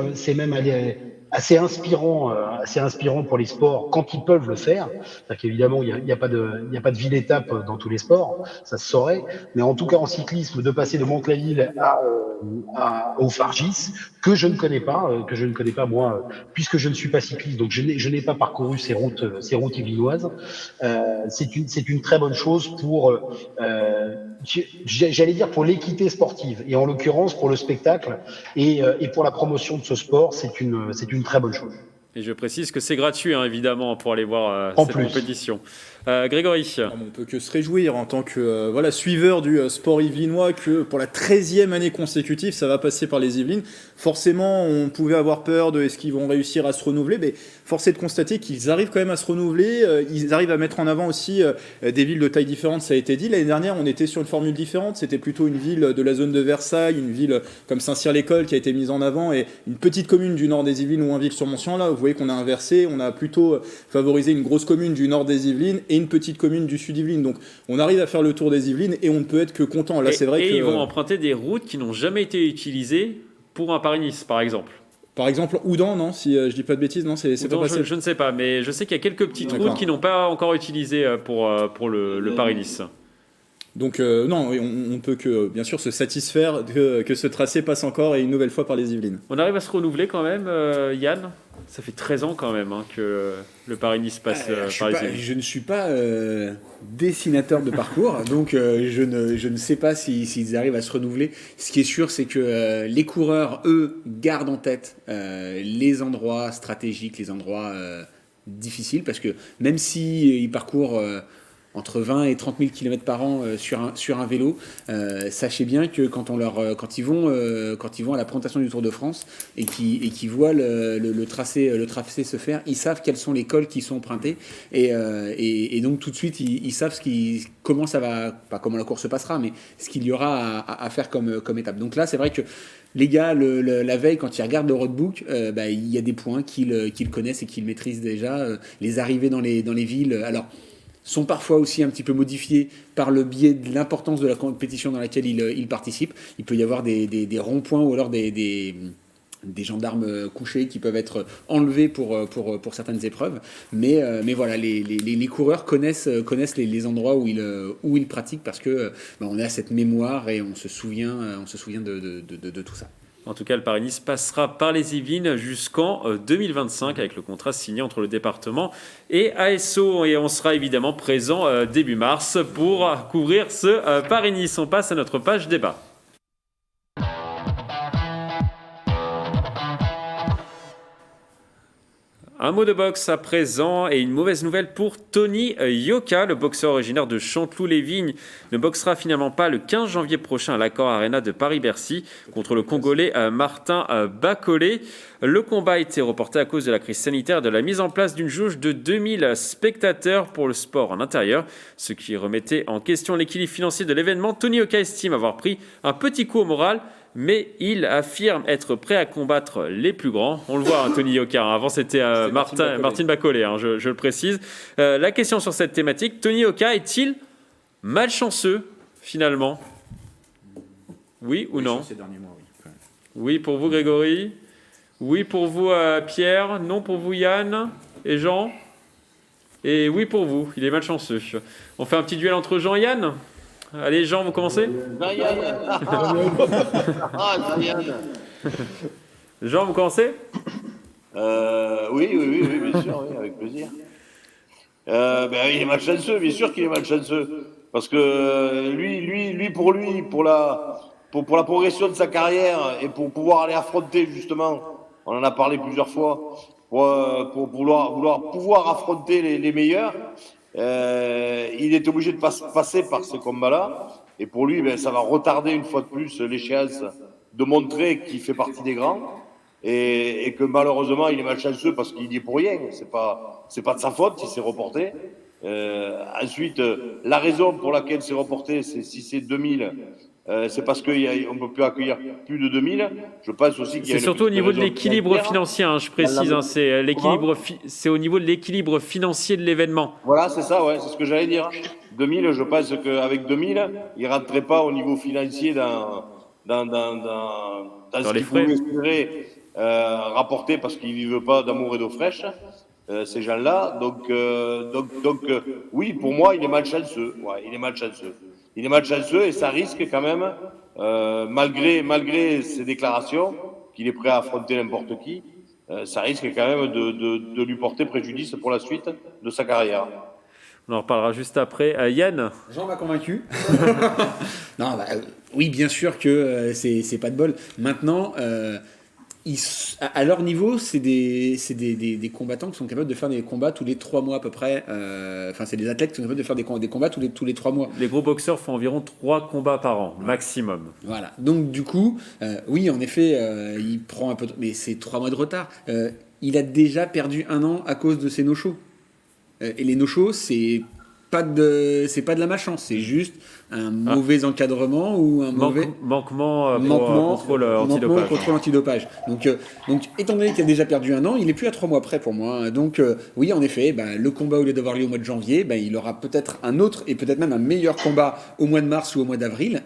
assez inspirant pour les sports quand ils peuvent le faire. C'est-à-dire qu'évidemment il y a pas de ville-étape dans tous les sports, ça se saurait, mais en tout cas en cyclisme, de passer de Mantes-la-Ville au Fargis, que je ne connais pas moi, puisque je ne suis pas cycliste, donc je n'ai pas parcouru ces routes yvelinoises. C'est une très bonne chose pour j'allais dire pour l'équité sportive, et en l'occurrence pour le spectacle et pour la promotion de ce sport, c'est une très bonne chose. Et je précise que c'est gratuit, hein, évidemment, pour aller voir cette compétition. Grégory. On peut que se réjouir en tant que suiveur du sport yvelinois que pour la 13e année consécutive, ça va passer par les Yvelines. Forcément, on pouvait avoir peur de est-ce qu'ils vont réussir à se renouveler, mais force est de constater qu'ils arrivent quand même à se renouveler. Ils arrivent à mettre en avant aussi des villes de taille différente, ça a été dit. L'année dernière, on était sur une formule différente. C'était plutôt une ville de la zone de Versailles, une ville comme Saint-Cyr-l'École qui a été mise en avant, et une petite commune du nord des Yvelines ou Inville-sur-Montcian. Là, vous voyez qu'on a inversé. On a plutôt favorisé une grosse commune du nord des Yvelines et une petite commune du sud Yvelines. Donc on arrive à faire le tour des Yvelines et on ne peut être que content. Là, c'est vrai et que ils vont emprunter des routes qui n'ont jamais été utilisées pour un Paris-Nice, par exemple. par exemple Oudan, non, si je dis pas de bêtises, non, c'est pas Oudan, passé. je ne sais pas, mais je sais qu'il y a quelques petites D'accord. routes qui n'ont pas encore utilisées pour le Paris-Nice. Donc non, on peut que bien sûr se satisfaire que ce tracé passe encore et une nouvelle fois par les Yvelines. On arrive à se renouveler quand même, Yann. Ça fait 13 ans quand même que le Paris-Nice passe par les Yvelines. Je ne suis pas dessinateur de parcours, donc je ne sais pas s'ils arrivent à se renouveler. Ce qui est sûr, c'est que les coureurs, eux, gardent en tête les endroits stratégiques, les endroits difficiles, parce que même si ils parcourent entre 20 et 30 000 km par an sur un vélo, sachez bien que quand ils vont à la présentation du Tour de France et qu'ils voient le tracé se faire, ils savent quels sont les cols qui sont empruntés et donc tout de suite ils savent comment ça va, pas comment la course se passera, mais ce qu'il y aura à faire comme étape. Donc là, c'est vrai que les gars, la veille, quand ils regardent le roadbook, il y a des points qu'ils connaissent et qu'ils maîtrisent déjà. Les arrivées dans les villes, alors, sont parfois aussi un petit peu modifiés par le biais de l'importance de la compétition dans laquelle ils participent. Il peut y avoir des ronds-points ou alors des gendarmes couchés qui peuvent être enlevés pour certaines épreuves. Mais voilà, les coureurs connaissent les endroits où ils pratiquent parce que on a cette mémoire et on se souvient de tout ça. En tout cas, le Paris-Nice passera par les Yvelines jusqu'en 2025 avec le contrat signé entre le département et ASO. Et on sera évidemment présent début mars pour couvrir ce Paris-Nice. On passe à notre page débat. Un mot de boxe à présent et une mauvaise nouvelle pour Tony Yoka, le boxeur originaire de Chanteloup-les-Vignes, ne boxera finalement pas le 15 janvier prochain à l'Accor Arena de Paris-Bercy contre le Congolais Martin Bacolé. Le combat a été reporté à cause de la crise sanitaire et de la mise en place d'une jauge de 2000 spectateurs pour le sport en intérieur, ce qui remettait en question l'équilibre financier de l'événement. Tony Yoka estime avoir pris un petit coup au moral, mais il affirme être prêt à combattre les plus grands. On le voit, Tony Yoka. Avant, c'était Martin Bacolé, je le précise. La question sur cette thématique, Tony Yoka est-il malchanceux, finalement? Oui ou non? Ces derniers mois, oui. Oui pour vous, Grégory? Oui pour vous, Pierre? Non pour vous, Yann? Et Jean? Et oui pour vous, il est malchanceux. On fait un petit duel entre Jean et Yann? Allez, Jean, vous commencez? Jean, vous commencez? Oui, bien sûr, oui, avec plaisir. Il est malchanceux, bien sûr qu'il est malchanceux. Parce que pour la progression de sa carrière et pour pouvoir aller affronter, justement, on en a parlé plusieurs fois, pour vouloir pouvoir affronter les meilleurs, il est obligé de passer par ce combat-là. Et pour lui, ça va retarder une fois de plus l'échéance de montrer qu'il fait partie des grands. Et que malheureusement, il est malchanceux parce qu'il y est pour rien. C'est pas de sa faute, il s'est reporté. Ensuite, la raison pour laquelle c'est reporté, si c'est 2000, c'est parce qu'on ne peut plus accueillir plus de 2000. Je pense aussi qu'il y a c'est surtout au niveau de l'équilibre financier, je précise. C'est au niveau de l'équilibre financier de l'événement. Voilà, c'est ça, ouais, c'est ce que j'allais dire. 2000, je pense qu'avec 2000, il ne rentrerait pas au niveau financier dans ce qu'il pouvait espérer rapporter parce qu'ils ne vivent pas d'amour et d'eau fraîche. Ces gens-là, donc oui, pour moi, il est malchanceux. Ouais, il est malchanceux. Il est malchanceux et ça risque quand même, malgré ses déclarations, qu'il est prêt à affronter n'importe qui, ça risque quand même de lui porter préjudice pour la suite de sa carrière. On en reparlera juste après. Yann? Jean m'a convaincu. Non, oui, bien sûr que c'est pas de bol. Maintenant, à leur niveau, c'est des combattants qui sont capables de faire des combats tous les 3 mois à peu près. C'est des athlètes qui sont capables de faire des combats tous les 3 mois. Les gros boxeurs font environ 3 combats par an, maximum. Voilà. Donc du coup, oui, en effet, il prend un peu... Mais c'est 3 mois de retard. Il a déjà perdu 1 an à cause de ses no-shows. Et les no-shows, c'est c'est pas de la malchance, c'est juste un mauvais encadrement ou un mauvais manquement contrôle antidopage. Contrôle antidopage. Donc, étant donné qu'il a déjà perdu 1 an, il est plus à 3 mois près pour moi. Donc, oui, en effet, le combat au lieu d'avoir lieu au mois de janvier, il aura peut-être un autre et peut-être même un meilleur combat au mois de mars ou au mois d'avril.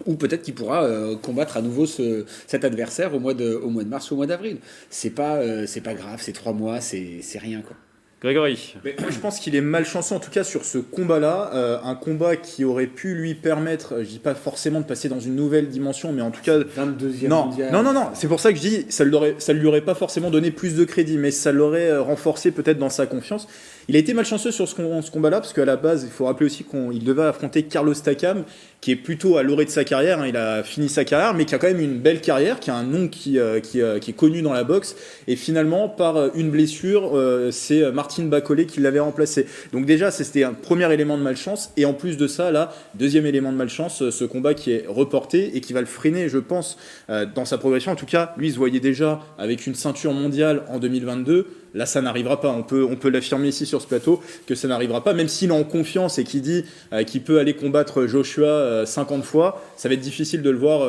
Ou peut-être qu'il pourra combattre à nouveau cet adversaire au mois de mars ou au mois d'avril. C'est pas grave, c'est 3 mois, c'est rien, quoi. Grégory. Mais moi, je pense qu'il est malchanceux en tout cas sur ce combat-là, un combat qui aurait pu lui permettre, je dis pas forcément de passer dans une nouvelle dimension, mais en tout cas 22e non, mondial. non, c'est pour ça que je dis ça lui aurait pas forcément donné plus de crédit, mais ça l'aurait renforcé peut-être dans sa confiance. Il a été malchanceux sur ce combat-là parce qu'à la base, il faut rappeler aussi qu'il devait affronter Carlos Takam, qui est plutôt à l'orée de sa carrière. Il a fini sa carrière, mais qui a quand même une belle carrière, qui a un nom qui est connu dans la boxe. Et finalement, par une blessure, c'est Martin Bacolé qui l'avait remplacé. Donc déjà, c'était un premier élément de malchance. Et en plus de ça, là, deuxième élément de malchance, ce combat qui est reporté et qui va le freiner, je pense, dans sa progression. En tout cas, lui, il se voyait déjà avec une ceinture mondiale en 2022. Là, ça n'arrivera pas. On peut l'affirmer ici sur ce plateau que ça n'arrivera pas. Même s'il est en confiance et qu'il dit qu'il peut aller combattre Joshua 50 fois, ça va être difficile de le voir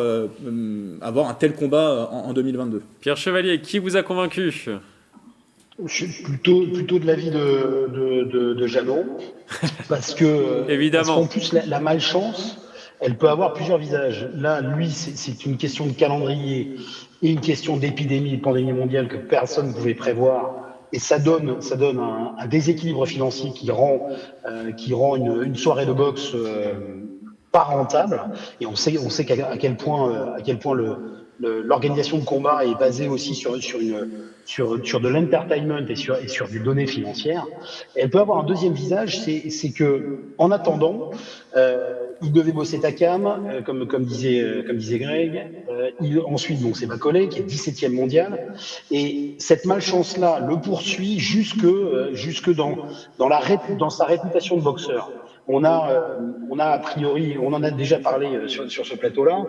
avoir un tel combat en 2022. Pierre Chevalier, qui vous a convaincu ? Je suis plutôt de l'avis de Jeannot, parce qu'en plus la malchance, elle peut avoir plusieurs visages. Là, lui, c'est une question de calendrier et une question d'épidémie, de pandémie mondiale que personne ne pouvait prévoir. Et ça donne un déséquilibre financier qui rend une soirée de boxe pas rentable. Et on sait à quel point l'organisation de combat est basée aussi sur de l'entertainment et sur des données financières. Et elle peut avoir un deuxième visage, c'est que en attendant, il devait bosser Takam, comme disait Greg. Ensuite, donc c'est Bacolé qui est 17e mondial. Et cette malchance-là le poursuit jusque dans sa réputation de boxeur. On a a priori, on en a déjà parlé sur ce plateau-là.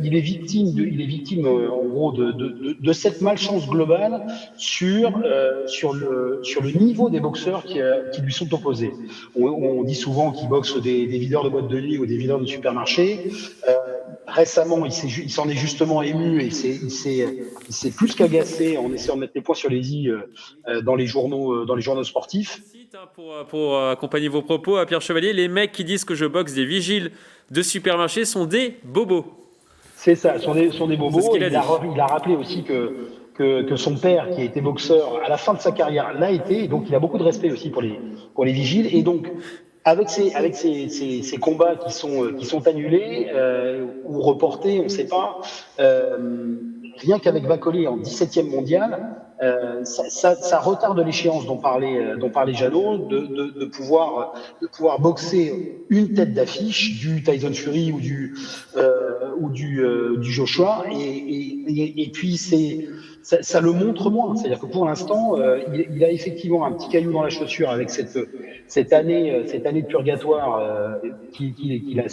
Il est victime en gros de cette malchance globale sur le niveau des boxeurs qui lui sont opposés. On dit souvent qu'il boxe des videurs de boîtes de nuit ou des videurs de supermarché. Récemment, il s'en est justement ému et il s'est plus qu'agacé en essayant de mettre les points sur les i dans les journaux sportifs. Pour accompagner vos propos à Pierre Chevalier, les mecs qui disent que je boxe des vigiles de supermarché sont des bobos. C'est ça, sont des bobos. Il a rappelé aussi que son père, qui a été boxeur à la fin de sa carrière, l'a été, et donc il a beaucoup de respect aussi pour les vigiles. Et donc, avec ces combats qui sont annulés ou reportés, on ne sait pas, rien qu'avec Bacolé en 17e mondial, ça retarde l'échéance dont parlait Jeannot, de pouvoir boxer une tête d'affiche du Tyson Fury ou du Joshua, et puis ça le montre moins. C'est-à-dire que pour l'instant, il a effectivement un petit caillou dans la chaussure avec cette année de purgatoire qu'il a.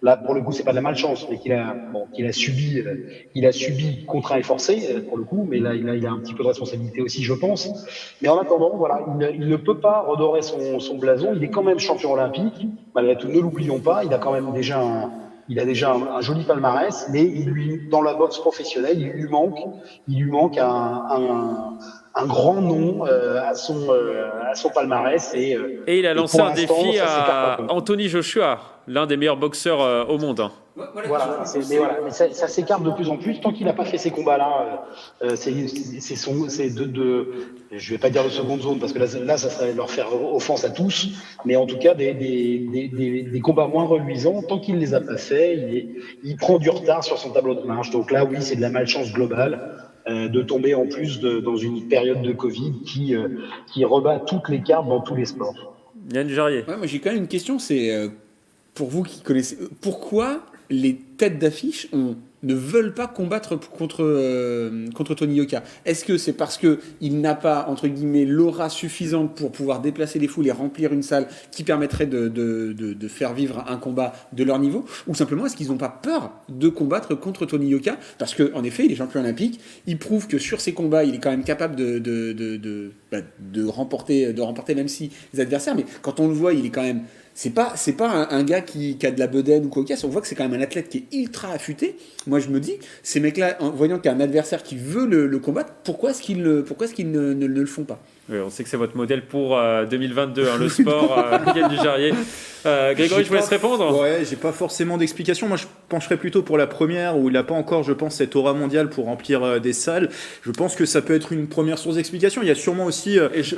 Là, pour le coup, c'est pas de la malchance, mais qu'il a subi contraint et forcé, pour le coup, mais là, il a un petit peu de responsabilité aussi, je pense. Mais en attendant, voilà, il ne peut pas redorer son blason. Il est quand même champion olympique, malgré tout, ne l'oublions pas. Il a quand même déjà un joli palmarès, mais dans la boxe professionnelle, il lui manque un grand nom à son palmarès. Et il a lancé un défi à Anthony Joshua, l'un des meilleurs boxeurs au monde. Mais ça s'écarte de plus en plus. Tant qu'il n'a pas fait ces combats-là, je vais pas dire de seconde zone, parce que là ça serait leur faire offense à tous, mais en tout cas des combats moins reluisants. Tant qu'il les a pas fait, il prend du retard sur son tableau de marche. Donc là, oui, c'est de la malchance globale. De tomber en plus dans une période de Covid qui rebat toutes les cartes dans tous les sports. Yann Jarrier. Ouais, moi j'ai quand même une question, c'est pour vous qui connaissez, pourquoi les têtes d'affiche ont ne veulent pas combattre contre Tony Yoka? Est-ce que c'est parce qu'il n'a pas, entre guillemets, l'aura suffisante pour pouvoir déplacer les foules et remplir une salle qui permettrait de faire vivre un combat de leur niveau? Ou simplement, est-ce qu'ils n'ont pas peur de combattre contre Tony Yoka? Parce qu'en effet, il est champion olympique, il prouve que sur ses combats, il est quand même capable de remporter même si les adversaires, mais quand on le voit, il est quand même... C'est pas un gars qui a de la bedaine ou cocasse, on voit que c'est quand même un athlète qui est ultra affûté. Moi je me dis, ces mecs-là, en voyant qu'il y a un adversaire qui veut le combattre, pourquoi est-ce qu'ils ne le font pas? Oui, on sait que c'est votre modèle pour 2022, le sport, Miguel Dujarier. Grégory, je vous laisse répondre. Ouais, j'ai pas forcément d'explication. Moi, je pencherais plutôt pour la première, où il n'a pas encore, je pense, cette aura mondiale pour remplir des salles. Je pense que ça peut être une première source d'explication. Il y a sûrement aussi,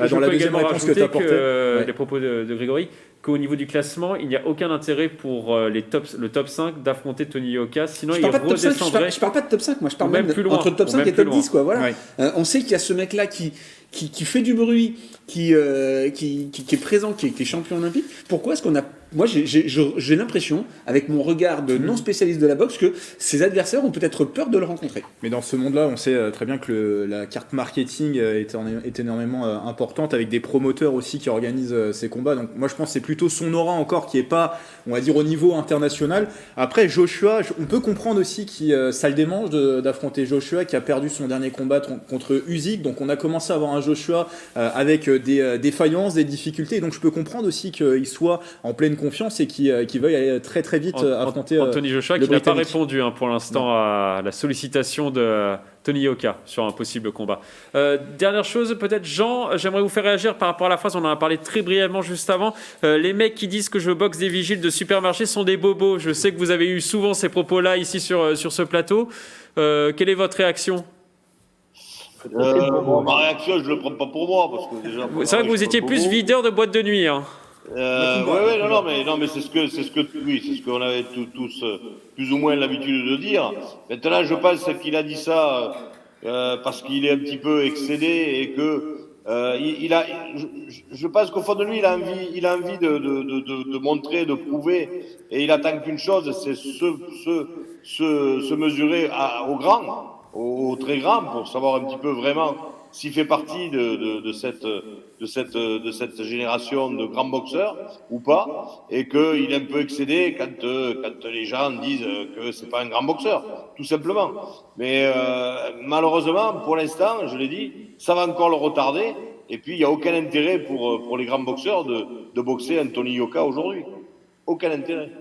dans la deuxième réponse que tu as apportée, les propos de Grégory, qu'au niveau du classement, il n'y a aucun intérêt pour le top 5 d'affronter Tony Yoka. Sinon, il redescendrait. Je parle pas de top 5, moi je parle même plus loin, entre top 5 et top 10. Quoi, voilà. Ouais. On sait qu'il y a ce mec-là qui fait du bruit, qui est présent, qui est champion olympique. Pourquoi est-ce qu'on a... Moi, j'ai l'impression, avec mon regard de non-spécialiste de la boxe, que ces adversaires ont peut-être peur de le rencontrer. Mais dans ce monde-là, on sait très bien que la carte marketing est énormément importante, avec des promoteurs aussi qui organisent ces combats. Donc moi, je pense que c'est plutôt son aura encore qui n'est pas, on va dire, au niveau international. Après, Joshua, on peut comprendre aussi ça le démange d'affronter Joshua, qui a perdu son dernier combat contre Usyk. Donc on a commencé à avoir un Joshua avec des défaillances, des difficultés. Donc je peux comprendre aussi qu'il soit en pleine confiance et qui veuille aller très très vite affronter Anthony Joshua, qui n'a pas répondu pour l'instant à la sollicitation de Tony Yoka sur un possible combat. Dernière chose, peut-être Jean, j'aimerais vous faire réagir par rapport à la phrase, on en a parlé très brièvement juste avant. Les mecs qui disent que je boxe des vigiles de supermarché sont des bobos. Je sais que vous avez eu souvent ces propos-là ici sur ce plateau. Quelle est votre réaction? Ma réaction, je ne le prends pas pour moi. Parce que déjà, c'est vrai que vous étiez plus videur de boîte de nuit. Non, mais c'est ce qu'on avait tous plus ou moins l'habitude de dire. Maintenant, je pense qu'il a dit ça parce qu'il est un petit peu excédé et que je pense qu'au fond de lui, il a envie de montrer, de prouver, et il attend qu'une chose, c'est se mesurer au grand, au très grand, pour savoir un petit peu vraiment s'il fait partie de cette génération de grands boxeurs ou pas, et qu'il est un peu excédé quand les gens disent que c'est pas un grand boxeur, tout simplement. Mais malheureusement, pour l'instant, je l'ai dit, ça va encore le retarder, et puis il n'y a aucun intérêt pour les grands boxeurs de boxer Anthony Yoka aujourd'hui. Aucun intérêt.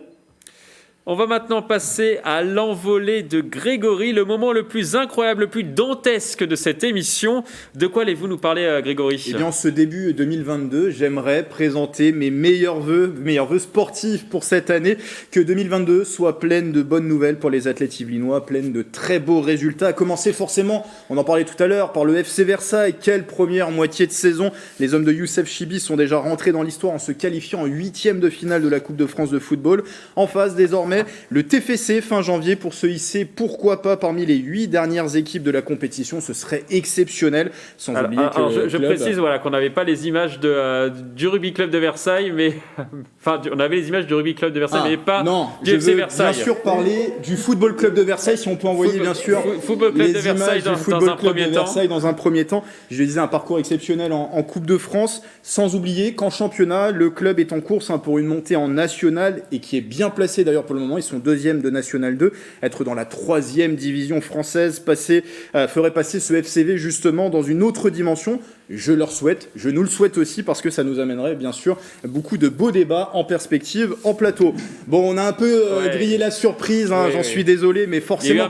On va maintenant passer à l'envolée de Grégory, le moment le plus incroyable, le plus dantesque de cette émission. De quoi allez-vous nous parler, Grégory ? Eh bien, en ce début 2022, j'aimerais présenter mes meilleurs vœux sportifs pour cette année. Que 2022 soit pleine de bonnes nouvelles pour les athlètes yvelinois, pleine de très beaux résultats. À commencer forcément, on en parlait tout à l'heure, par le FC Versailles. Quelle première moitié de saison. Les hommes de Youssef Chibi sont déjà rentrés dans l'histoire en se qualifiant en 8e de finale de la Coupe de France de football. En face, désormais, le TFC fin janvier pour se hisser, pourquoi pas, parmi les 8 dernières équipes de la compétition. Ce serait exceptionnel. Sans oublier que je précise qu'on n'avait pas les images du Rugby Club de Versailles, mais enfin, on avait les images du Rugby Club de Versailles, mais pas du FC Versailles. Bien sûr parler du Football Club de Versailles, si on peut envoyer bien sûr Football Club de Versailles dans un premier temps. Je disais un parcours exceptionnel en Coupe de France, sans oublier qu'en championnat, le club est en course pour une montée en nationale et qui est bien placé d'ailleurs pour le moment. Ils sont 2e de National 2, être dans la 3e division française, ferait passer ce FCV justement dans une autre dimension. Je leur souhaite, je nous le souhaite aussi, parce que ça nous amènerait bien sûr beaucoup de beaux débats en perspective en plateau. Bon, on a un peu grillé la surprise, j'en suis désolé, mais forcément,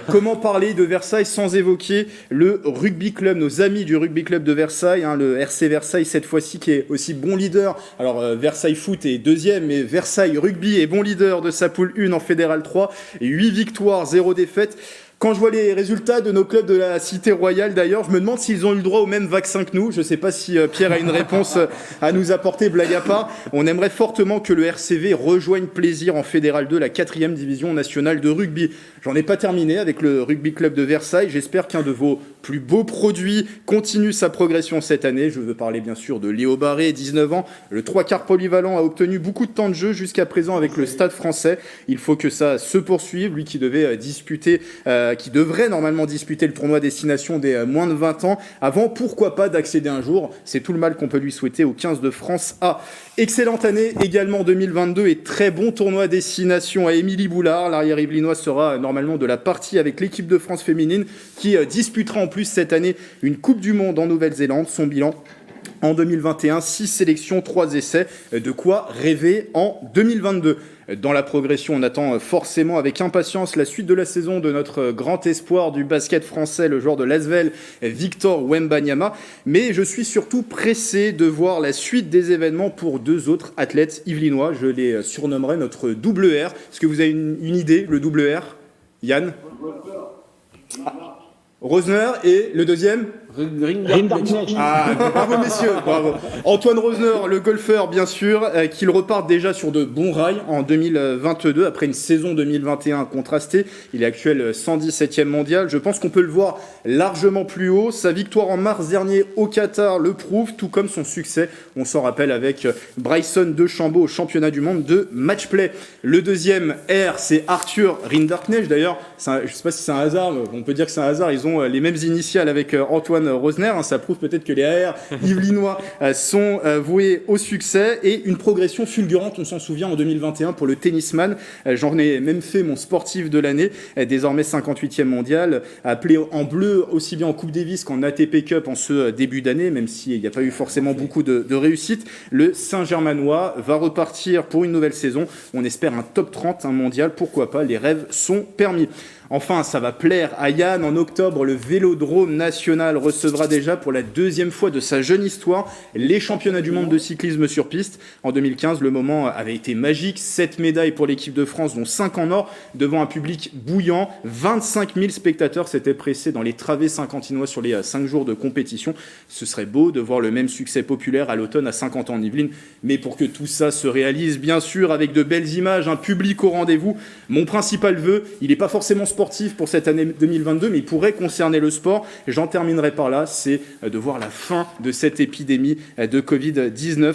comment parler de Versailles sans évoquer le rugby club, nos amis du rugby club de Versailles, le RC Versailles cette fois-ci, qui est aussi bon leader. Alors Versailles Foot est 2e, mais Versailles Rugby est bon leader de sa poule 1 en Fédéral 3, et 8 victoires, 0 défaite. Quand je vois les résultats de nos clubs de la Cité Royale, d'ailleurs, je me demande s'ils ont eu le droit au même vaccin que nous. Je ne sais pas si Pierre a une réponse à nous apporter, blague à part. On aimerait fortement que le RCV rejoigne Plaisir en Fédéral 2, la 4e division nationale de rugby. J'en ai pas terminé avec le Rugby Club de Versailles. J'espère qu'un de vos plus beaux produits continue sa progression cette année. Je veux parler bien sûr de Léo Barré, 19 ans. Le 3/4 polyvalent a obtenu beaucoup de temps de jeu jusqu'à présent avec le Stade français. Il faut que ça se poursuive. Lui qui devait qui devrait normalement disputer le tournoi destination des moins de 20 ans, avant, pourquoi pas, d'accéder un jour. C'est tout le mal qu'on peut lui souhaiter au 15 de France A. Excellente année également 2022 et très bon tournoi destination à Émilie Boulard. L'arrière yvelinois sera normalement de la partie avec l'équipe de France féminine qui disputera en plus cette année une Coupe du Monde en Nouvelle-Zélande. Son bilan en 2021, 6 sélections, 3 essais, de quoi rêver en 2022. Dans la progression, on attend forcément avec impatience la suite de la saison de notre grand espoir du basket français, le joueur de l'Asvel, Victor Wembanyama. Mais je suis surtout pressé de voir la suite des événements pour 2 autres athlètes yvelinois. Je les surnommerai notre double R. Est-ce que vous avez une idée, le double R, Yann? Rosner et le deuxième bravo messieurs, bravo. Antoine Rosner, le golfeur bien sûr, qu'il repart déjà sur de bons rails en 2022 après une saison 2021 contrastée. Il est actuel 117e mondial. Je pense qu'on peut le voir largement plus haut. Sa victoire en mars dernier au Qatar le prouve, tout comme son succès. On s'en rappelle avec Bryson DeChambeau au championnat du monde de match-play. Le deuxième R, c'est Arthur Rinderknecht. D'ailleurs, je ne sais pas si c'est un hasard, mais on peut dire que c'est un hasard. Ils ont les mêmes initiales avec Antoine Rosner. Ça prouve peut-être que les AR yvelinois sont voués au succès et une progression fulgurante, on s'en souvient, en 2021 pour le tennisman. J'en ai même fait mon sportif de l'année, désormais 58e mondial, appelé en bleu aussi bien en Coupe Davis qu'en ATP Cup en ce début d'année, même s'il n'y a pas eu forcément beaucoup de réussite. Le Saint-Germanois va repartir pour une nouvelle saison. On espère un top 30, un mondial, pourquoi pas, les rêves sont permis. Enfin, ça va plaire à Yann. En octobre, le Vélodrome national recevra déjà pour la 2e fois de sa jeune histoire les championnats du monde de cyclisme sur piste. En 2015, le moment avait été magique. 7 médailles pour l'équipe de France, dont 5 en or, devant un public bouillant. 25 000 spectateurs s'étaient pressés dans les travées saint-quentinois sur les 5 jours de compétition. Ce serait beau de voir le même succès populaire à l'automne à 50 ans en Yvelines. Mais pour que tout ça se réalise, bien sûr, avec de belles images, un public au rendez-vous, mon principal vœu, il n'est pas forcément sportif pour cette année 2022, mais il pourrait concerner le sport. J'en terminerai par là, c'est de voir la fin de cette épidémie de Covid-19.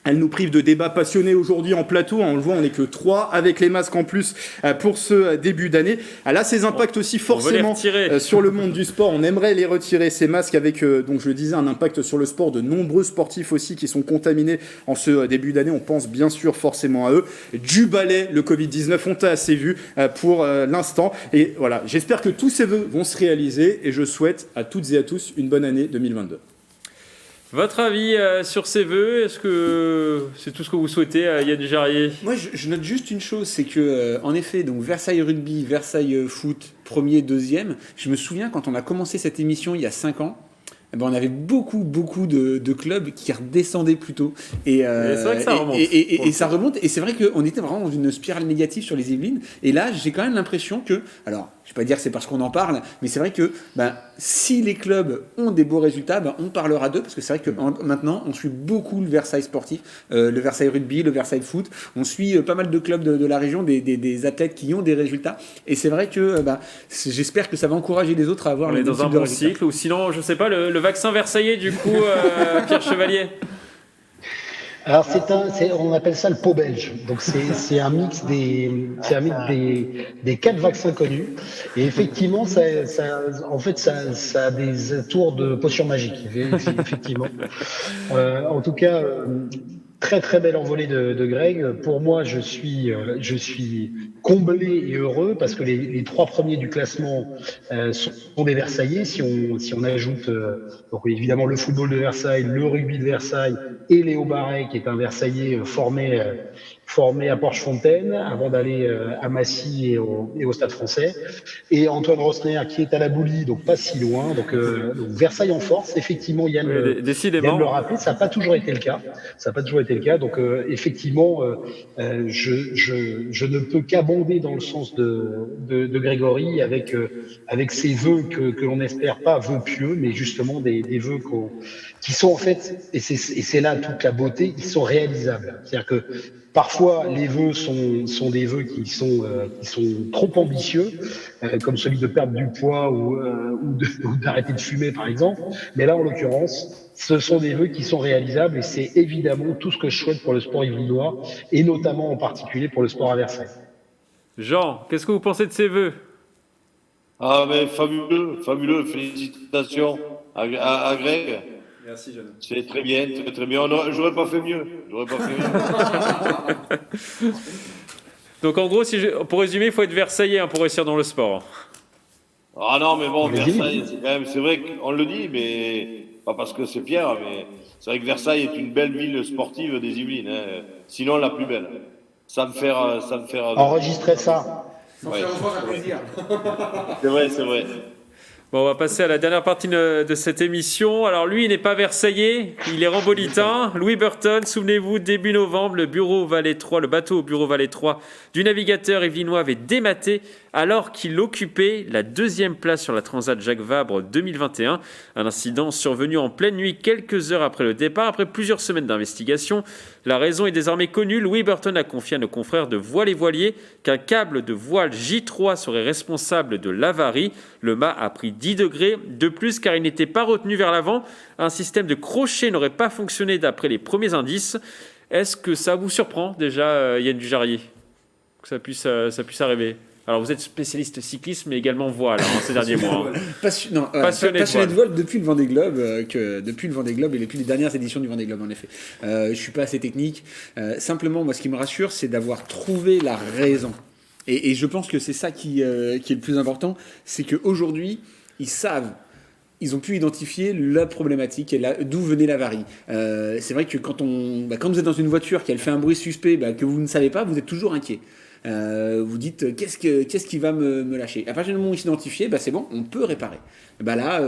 Elle nous prive de débats passionnés aujourd'hui en plateau. On le voit, on n'est que 3 avec les masques en plus pour ce début d'année. Elle a ses impacts aussi forcément sur le monde du sport. On aimerait les retirer, ces masques, avec, donc je le disais, un impact sur le sport. De nombreux sportifs aussi qui sont contaminés en ce début d'année. On pense bien sûr forcément à eux. Du balai, le Covid-19, on t'a assez vu pour l'instant. Et voilà, j'espère que tous ces vœux vont se réaliser et je souhaite à toutes et à tous une bonne année 2022. Votre avis sur ces vœux, est-ce que c'est tout ce que vous souhaitez, Yann Jarrier? Moi, je note juste une chose, c'est que, en effet, donc Versailles Rugby, Versailles Foot, premier, deuxième. Je me souviens quand on a commencé cette émission il y a 5 ans. On avait beaucoup de clubs qui redescendaient plus tôt. Et c'est vrai que ça remonte. Et ça remonte. Et c'est vrai qu'on était vraiment dans une spirale négative sur les Yvelines. Et là, j'ai quand même l'impression que... Alors, je ne vais pas dire que c'est parce qu'on en parle, mais c'est vrai que si les clubs ont des beaux résultats, on parlera d'eux. Parce que c'est vrai que maintenant, on suit beaucoup le Versailles sportif, le Versailles Rugby, le Versailles Foot. On suit pas mal de clubs de la région, des athlètes qui ont des résultats. Et c'est vrai que j'espère que ça va encourager les autres à avoir on le est dans un bon cycle. Ou sinon, je ne sais pas, le vaccin versaillais, du coup, Pierre Chevalier. Alors on appelle ça le pot belge. Donc c'est un mix des 4 vaccins connus. Et effectivement, ça a des tours de potion magique. Effectivement. En tout cas. Très très belle envolée de Greg. Pour moi, je suis comblé et heureux parce que les 3 premiers du classement sont des Versaillais. Si on ajoute donc évidemment le football de Versailles, le rugby de Versailles et Léo Barret qui est un Versaillais formé formé à Porchefontaine avant d'aller à Massy et au Stade Français. Et Antoine Rosner qui est à la Boulie, donc pas si loin. Donc Versailles en force. Effectivement, Yann Décidément. le rappelait, ça n'a pas toujours été le cas. Ça n'a pas toujours été le cas. Donc effectivement, je ne peux qu'abonder dans le sens de Grégory avec ces vœux que l'on n'espère pas vœux pieux, mais justement des vœux qui sont en fait, et c'est là toute la beauté, ils sont réalisables. C'est-à-dire que parfois les vœux sont des vœux qui sont trop ambitieux, comme celui de perdre du poids ou d'arrêter de fumer par exemple. Mais là en l'occurrence, ce sont des vœux qui sont réalisables et c'est évidemment tout ce que je souhaite pour le sport yvelinois et notamment en particulier pour le sport à Versailles. Jean, qu'est-ce que vous pensez de ces vœux? Ah, mais fabuleux, fabuleux. Félicitations à Greg. Merci, Jeanne. C'est très bien, très, très bien. J'aurais pas fait mieux. Donc en gros, pour résumer, il faut être Versaillais pour réussir dans le sport. Ah non, mais bon, Versailles, c'est vrai qu'on le dit, mais pas parce que c'est Pierre, mais c'est vrai que Versailles est une belle ville sportive des Yvelines, hein. Sinon la plus belle. Ça me faire. Enregistrez ça. Ouais. C'est vrai. Bon, on va passer à la dernière partie de cette émission. Alors lui, il n'est pas versaillais, il est rambolitain. Louis Burton, souvenez-vous, début novembre, le bateau au bureau Valet 3 du navigateur yvelinois avait dématé alors qu'il occupait la 2e place sur la Transat Jacques Vabre 2021. Un incident survenu en pleine nuit quelques heures après le départ, après plusieurs semaines d'investigation. La raison est désormais connue. Louis Burton a confié à nos confrères de Voiles et Voiliers qu'un câble de voile J3 serait responsable de l'avarie. Le mât a pris 10 degrés de plus car il n'était pas retenu vers l'avant. Un système de crochet n'aurait pas fonctionné d'après les premiers indices. Est-ce que ça vous surprend déjà, Yann Dujarrier, que ça puisse arriver? Alors vous êtes spécialiste cyclisme mais également voile ces derniers mois. Passionné de voile depuis le Vendée Globe, depuis le Vendée Globe et depuis les dernières éditions du Vendée Globe en effet. Je suis pas assez technique. Simplement, moi, ce qui me rassure, c'est d'avoir trouvé la raison. Et je pense que c'est ça qui est le plus important, c'est qu'aujourd'hui, ils ont pu identifier la problématique et d'où venait l'avarie. C'est vrai que quand vous êtes dans une voiture qu'elle fait un bruit suspect, que vous ne savez pas, vous êtes toujours inquiet. Vous dites qu'est-ce qui va me lâcher. À partir du moment où il s'identifiait, c'est bon, on peut réparer. Là,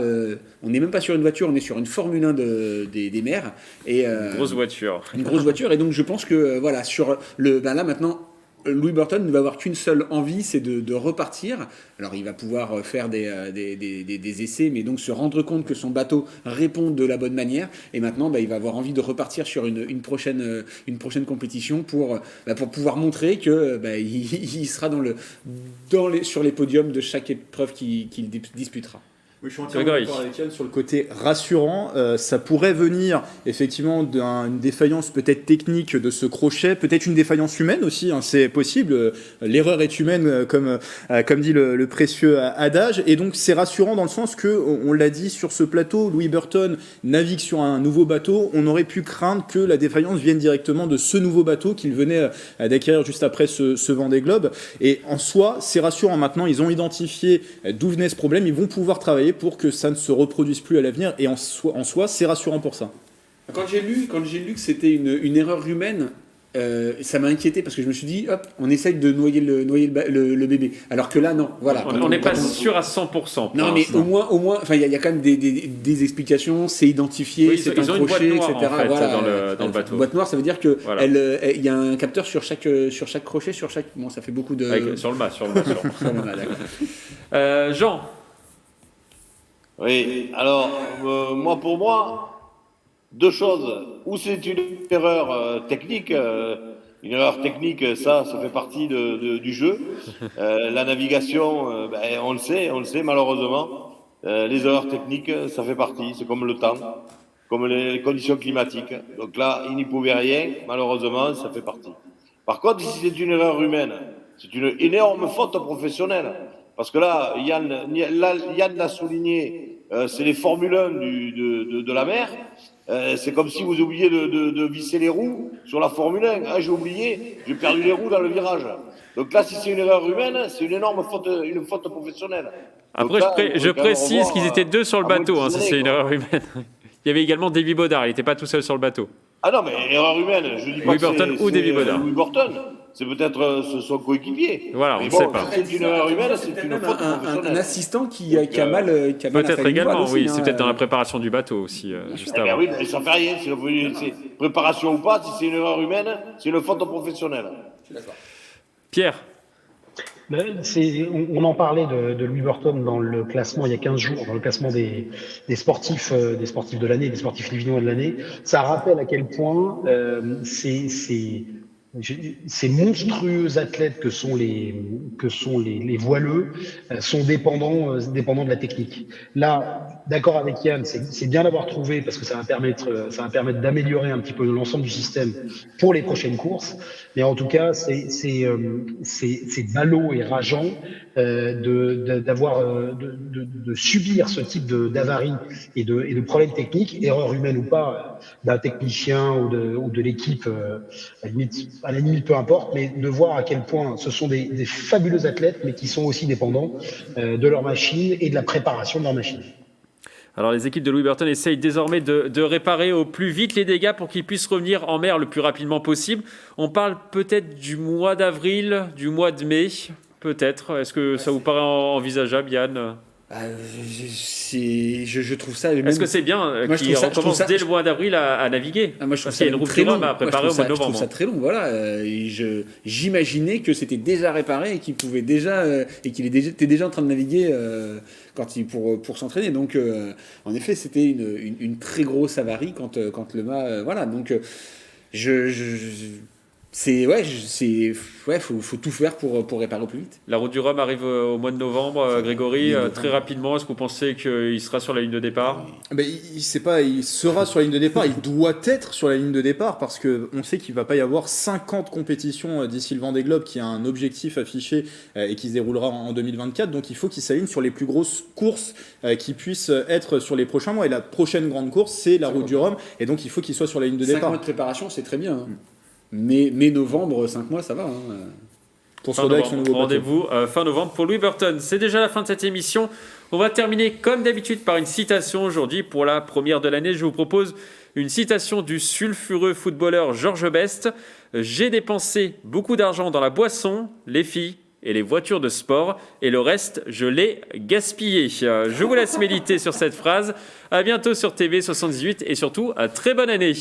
on n'est même pas sur une voiture, on est sur une Formule 1 des mers. Et, une grosse voiture. Une grosse voiture. Et donc je pense que voilà, sur là maintenant, Louis Burton ne va avoir qu'une seule envie, c'est de repartir. Alors il va pouvoir faire des essais, mais donc se rendre compte que son bateau répond de la bonne manière. Et maintenant, il va avoir envie de repartir sur une prochaine compétition pour pouvoir montrer que il sera sur les podiums de chaque épreuve qu'il disputera. Oui, je suis entièrement d'accord avec Yann sur le côté rassurant. Ça pourrait venir effectivement d'une défaillance peut-être technique de ce crochet, peut-être une défaillance humaine aussi, hein, c'est possible. L'erreur est humaine, comme dit le précieux adage. Et donc c'est rassurant dans le sens que, on l'a dit sur ce plateau, Louis Burton navigue sur un nouveau bateau. On aurait pu craindre que la défaillance vienne directement de ce nouveau bateau qu'il venait d'acquérir juste après ce Vendée Globe. Et en soi, c'est rassurant. Maintenant, ils ont identifié d'où venait ce problème. Ils vont pouvoir travailler pour que ça ne se reproduise plus à l'avenir, et en soi c'est rassurant pour ça. Quand j'ai lu que c'était une erreur humaine, ça m'a inquiété parce que je me suis dit hop, on essaye de noyer le bébé, alors que là non, voilà. On n'est pas sûr à 100%. Non, mais au moins, il y a quand même des explications, c'est identifié, oui, c'est un crochet, etc. En fait, voilà, dans le bateau. Boîte noire, ça veut dire que voilà. il y a un capteur sur chaque crochet, bon, ça fait beaucoup de. Sur le mât. Sur le mât, d'accord. Jean. Oui, alors, pour moi, deux choses. Ou c'est une erreur technique, ça fait partie du jeu. La navigation, on le sait malheureusement. Les erreurs techniques, ça fait partie, c'est comme le temps, comme les conditions climatiques. Donc là, il n'y pouvait rien, malheureusement, ça fait partie. Par contre, si c'est une erreur humaine, c'est une énorme faute professionnelle. Parce que là, Yann l'a souligné, c'est les Formule 1 de la mer. C'est comme si vous oubliez de visser les roues sur la Formule 1. Ah, j'ai oublié, j'ai perdu les roues dans le virage. Donc là, si c'est une erreur humaine, c'est une énorme faute, professionnelle. Après, là, je précise qu'ils étaient deux sur le bateau, si c'est une erreur humaine. Il y avait également Davy Baudard, il n'était pas tout seul sur le bateau. Ah non, mais erreur humaine, je dis pas Louis que Burton ou Davy Bodard. Louis Burton. C'est peut-être son coéquipier. Voilà, on Mais ne bon, sait pas. si c'est une erreur humaine, c'est Peut-être une même faute un professionnelle. assistant qui a mal Peut-être affaibli le également, voile oui. aussi, C'est hein. peut-être dans la préparation du bateau aussi, juste Eh ben avant. oui, mais ça fait rien. C'est préparation ou pas, si c'est une erreur humaine, c'est une faute professionnelle. Pierre, On en parlait de Louis Burton dans le classement il y a 15 jours, dans le classement des sportifs de l'année, des sportifs division de l'année. Ça rappelle à quel point ces monstrueux athlètes que sont les voileux sont dépendants de la technique. Là, d'accord avec Yann, c'est bien d'avoir trouvé parce que ça va permettre d'améliorer un petit peu l'ensemble du système pour les prochaines courses. Mais en tout cas, c'est ballot et rageant de subir ce type d'avarie et de problèmes techniques, erreur humaine ou pas, d'un technicien ou de l'équipe, à la limite peu importe, mais de voir à quel point ce sont des fabuleux athlètes, mais qui sont aussi dépendants de leur machine et de la préparation de leur machine. alors les équipes de Louis Burton essayent désormais de réparer au plus vite les dégâts pour qu'ils puissent revenir en mer le plus rapidement possible. On parle peut-être du mois d'avril, du mois de mai, peut-être. Est-ce que ça vous paraît envisageable, Yann ? Je trouve ça. Est-ce que c'est bien qu'ils recommencent dès le mois d'avril à naviguer ? Moi, je trouve Parce ça qu'il y a une route très du Rhum long. à préparer au mois de Je trouve novembre. ça très long, voilà. J'imaginais que c'était déjà réparé et qu'il pouvait déjà et qu'il était déjà en train de naviguer pour s'entraîner. Donc, en effet, c'était une très grosse avarie quand le mât, voilà. Donc, faut tout faire pour réparer au plus vite. La route du Rhum arrive au mois de novembre, Grégory, très rapidement. Est-ce que vous pensez qu'il sera sur la ligne de départ ? Il sera sur la ligne de départ, il doit être sur la ligne de départ parce qu'on sait qu'il ne va pas y avoir 50 compétitions d'ici le Vendée Globe qui a un objectif affiché et qui se déroulera en 2024. Donc il faut qu'il s'aligne sur les plus grosses courses qui puissent être sur les prochains mois. Et la prochaine grande course, c'est la route du Rhum. Et donc il faut qu'il soit sur la ligne de 5 départ. mois de préparation, c'est très bien. Hein. Mais novembre, 5 mois, ça va. Hein. Pour se avec son nouveau bateau. Rendez-vous fin novembre pour Louis Burton. C'est déjà la fin de cette émission. On va terminer comme d'habitude par une citation aujourd'hui pour la première de l'année. Je vous propose une citation du sulfureux footballeur Georges Best. J'ai dépensé beaucoup d'argent dans la boisson, les filles et les voitures de sport et le reste, je l'ai gaspillé. Je vous laisse méditer sur cette phrase. À bientôt sur TV78 et surtout, très bonne année.